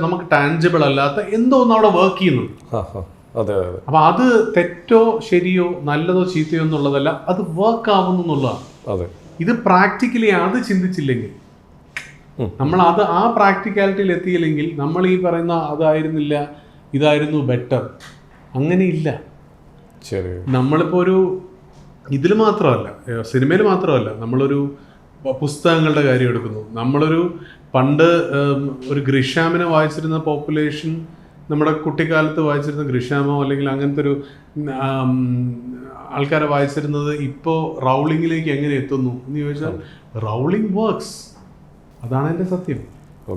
നമുക്ക് ടാഞ്ചിബിൾ അല്ലാത്ത എന്തോ ഒന്ന് അവിടെ വർക്ക് ചെയ്യുന്നുണ്ട്. അപ്പൊ അത് തെറ്റോ ശരിയോ നല്ലതോ ചീത്തയോ എന്നുള്ളതല്ല, അത് വർക്ക് ആവുന്നു എന്നുള്ളതാണ്. ഇത് പ്രാക്ടിക്കലി അത് ചിന്തിച്ചില്ലെങ്കിൽ, നമ്മൾ ആ പ്രാക്ടിക്കാലിറ്റിയിൽ എത്തിയില്ലെങ്കിൽ നമ്മൾ ഈ പറയുന്ന അതായിരുന്നില്ല ഇതായിരുന്നു ബെറ്റർ, അങ്ങനെയില്ല. നമ്മളിപ്പോ ഒരു ഇതിൽ മാത്രമല്ല, സിനിമയിൽ മാത്രമല്ല, നമ്മളൊരു പുസ്തകങ്ങളുടെ കാര്യം എടുക്കുന്നു. നമ്മളൊരു പണ്ട് ഒരു ഗ്രിഷാമിനെ വായിച്ചിരുന്ന പോപ്പുലേഷൻ, നമ്മുടെ കുട്ടിക്കാലത്ത് വായിച്ചിരുന്ന ഗ്രിഷാമോ അല്ലെങ്കിൽ അങ്ങനത്തെ ഒരു ആൾക്കാരെ വായിച്ചിരുന്നത് ഇപ്പോൾ റൗളിങ്ങിലേക്ക് എങ്ങനെ എത്തുന്നു എന്ന് ചോദിച്ചാൽ റൗളിംഗ് വർക്ക്സ്. അതാണ് എൻ്റെ സത്യം.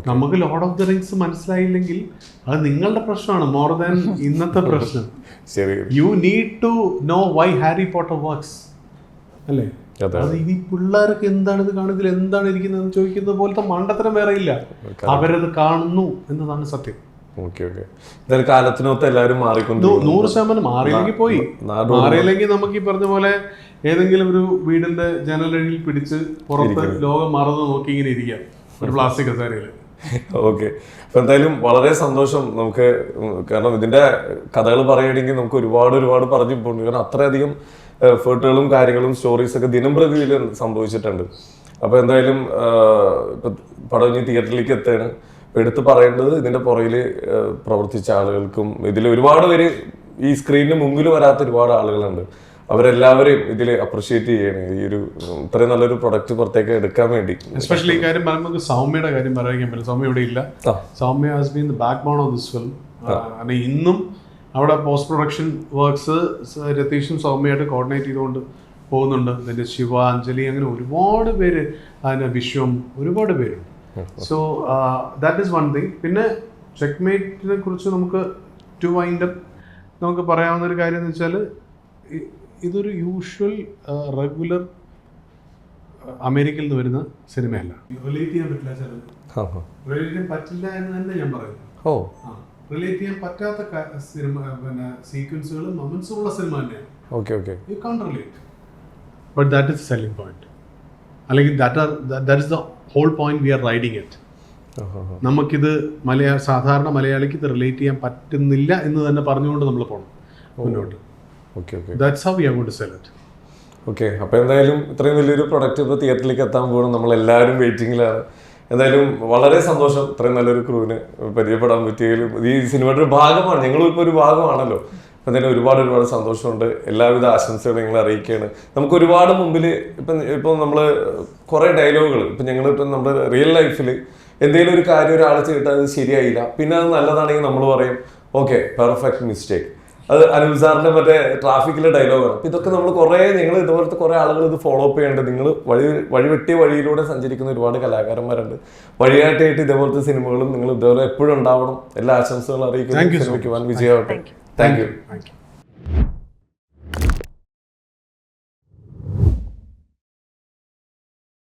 നമുക്ക് ലോർഡ് ഓഫ് ദി റിങ്സ് മനസ്സിലായില്ലെങ്കിൽ അത് നിങ്ങളുടെ പ്രശ്നമാണ് മോർ ദാൻ ഇന്നത്തെ പ്രശ്നം. ശരി, you need to know why Harry Potter works അല്ലേ? അത് ഇനി പിള്ളേർക്ക് എന്താണ് ഇത് കാണുന്നതിൽ എന്താണ് ഇരിക്കുന്നത് ചോദിക്കുന്നത് പോലത്തെ മണ്ടത്തരം വേറെ ഇല്ല. അവരത് കാണുന്നു എന്നതാണ് സത്യം. കാലത്തിനൊത്ത് എല്ലാവരും മാറിക്കൊണ്ട് 100% മാറിയില്ലെങ്കിൽ പോയി. മാറിയില്ലെങ്കിൽ നമുക്ക് ഈ പറഞ്ഞ പോലെ ഏതെങ്കിലും ഒരു വീടിന്റെ ജനലഴിയിൽ പിടിച്ച് പുറത്ത് ലോകം മറന്ന് നോക്കി ഇങ്ങനെ ഇരിക്കാം ഒരു പ്ലാസ്റ്റിക് കസേരയിൽ. ഓക്കെ, അപ്പൊ എന്തായാലും വളരെ സന്തോഷം നമുക്ക്. കാരണം ഇതിന്റെ കഥകൾ പറയുകയാണെങ്കിൽ നമുക്ക് ഒരുപാട് പറഞ്ഞു പോകുന്നുണ്ട്. കാരണം അത്രയധികം എഫേർട്ടുകളും കാര്യങ്ങളും സ്റ്റോറീസ് ഒക്കെ ദിനം പ്രതിയിൽ സംഭവിച്ചിട്ടുണ്ട്. അപ്പൊ എന്തായാലും ഇപ്പൊ പടം ഇനി തിയേറ്ററിലേക്ക് എത്തുകയാണ്. എടുത്ത് പറയേണ്ടത് ഇതിന്റെ പുറകിൽ പ്രവർത്തിച്ച ആളുകൾക്കും ഇതിൽ ഒരുപാട് പേര് ഈ സ്ക്രീനിന് മുമ്പിൽ വരാത്ത ഒരുപാട് ആളുകളുണ്ട്. അവരെല്ലാവരെയും ഇതിൽ അപ്രിഷിയേറ്റ് ചെയ്യണം. ഈ ഒരു ഇത്രയും നല്ലൊരു പ്രൊഡക്റ്റ് പുറത്തേക്ക് എടുക്കാൻ വേണ്ടി. എസ്പെഷ്യലി ഈ കാര്യം പറയുമ്പോൾ സൗമ്യയുടെ കാര്യം പറയാൻ പറ്റില്ല. സൗമ്യ ഇവിടെ ഇല്ല. Soumya has been the backbone of this film. ഇന്നും അവിടെ പോസ്റ്റ് പ്രൊഡക്ഷൻ വർക്ക്സ് രതീഷും സൗമ്യയായിട്ട് കോർഡിനേറ്റ് ചെയ്തുകൊണ്ട് പോകുന്നുണ്ട്. അതിൻ്റെ ശിവ, അഞ്ജലി, അങ്ങനെ ഒരുപാട് പേര്, അതിൻ്റെ വിശ്വം, ഒരുപാട് പേരുണ്ട്. So that is one thing. പിന്നെ ചെക്ക്മേറ്റിനെ കുറിച്ച് നമുക്ക് ടു വൈൻഡ് അപ്പ് നമുക്ക് പറയാവുന്ന ഒരു കാര്യം എന്ന് വെച്ചാൽ ഇതൊരു യൂഷ്വൽ റെഗുലർ അമേരിക്കയിൽ നിന്ന് വരുന്ന സിനിമയല്ല. റിലേറ്റ് ചെയ്യാൻ പറ്റില്ല, ചിലത് റിലേറ്റ് ചെയ്യാൻ പറ്റില്ല എന്ന് തന്നെ ഞാൻ പറയുന്നു. റിലേറ്റ് ചെയ്യാൻ പറ്റാത്ത സിനിമ, പിന്നെ സീക്വൻസുകളും മൊമെന്റ്സും ഉള്ള സിനിമ തന്നെയാണ്. You can't relate, but that is selling point. അല്ലെങ്കിൽ that is the whole point we are riding it. നമുക്കിത് സാധാരണ മലയാളിക്ക് ഇത് റിലേറ്റ് ചെയ്യാൻ പറ്റുന്നില്ല എന്ന് തന്നെ പറഞ്ഞുകൊണ്ട് നമ്മൾ പോകണം മുന്നോട്ട്. That's how we are going to sell it. Okay, അപ്പോൾ എന്തായാലും ഇത്രയും വലിയൊരു പ്രൊഡക്റ്റ് ഇപ്പോൾ തിയേറ്ററിലേക്ക് എത്താൻ പോകണം. നമ്മളെല്ലാവരും വെയിറ്റിങ്ങിലാണ്. എന്തായാലും വളരെ സന്തോഷം ഇത്രയും നല്ലൊരു ക്രൂവിന് പരിചയപ്പെടാൻ പറ്റിയാലും. ഈ സിനിമയുടെ ഒരു ഭാഗമാണ്, ഞങ്ങളും ഇപ്പോൾ ഒരു ഭാഗമാണല്ലോ. അപ്പം എന്തായാലും ഒരുപാട് സന്തോഷമുണ്ട്. എല്ലാവിധ ആശംസകളും ഞങ്ങൾ അറിയിക്കുകയാണ്. നമുക്ക് ഒരുപാട് മുമ്പിൽ ഇപ്പം നമ്മൾ കുറേ ഡയലോഗുകൾ ഇപ്പം ഞങ്ങളിപ്പം നമ്മുടെ റിയൽ ലൈഫിൽ എന്തെങ്കിലും ഒരു കാര്യം ഒരാൾ ചെയ്തിട്ട് അത് ശരിയായില്ല, പിന്നെ അത് നല്ലതാണെങ്കിൽ നമ്മൾ പറയും ഓക്കെ പെർഫെക്റ്റ് മിസ്റ്റേക്ക്. അത് അനിൽ സാറിന്റെ മറ്റേ ട്രാഫിക്കിലെ ഡയലോഗാണ്. അപ്പൊ ഇതൊക്കെ നമ്മൾ നിങ്ങൾ ഇതുപോലത്തെ കുറെ ആളുകൾ ഇത് ഫോളോ അപ്പ് ചെയ്യേണ്ടത്. നിങ്ങൾ വഴിവെട്ടിയ വഴിയിലൂടെ സഞ്ചരിക്കുന്ന ഒരുപാട് കലാകാരന്മാരുണ്ട്. വഴികാട്ടിയായിട്ട് ഇതേപോലത്തെ സിനിമകളും നിങ്ങൾ ഇതേപോലെ എപ്പോഴും ഉണ്ടാവണം. എല്ലാ ആശംസകളും അറിയിക്കുന്നു. Thank you. വിജയമാവട്ടെ. Thank U.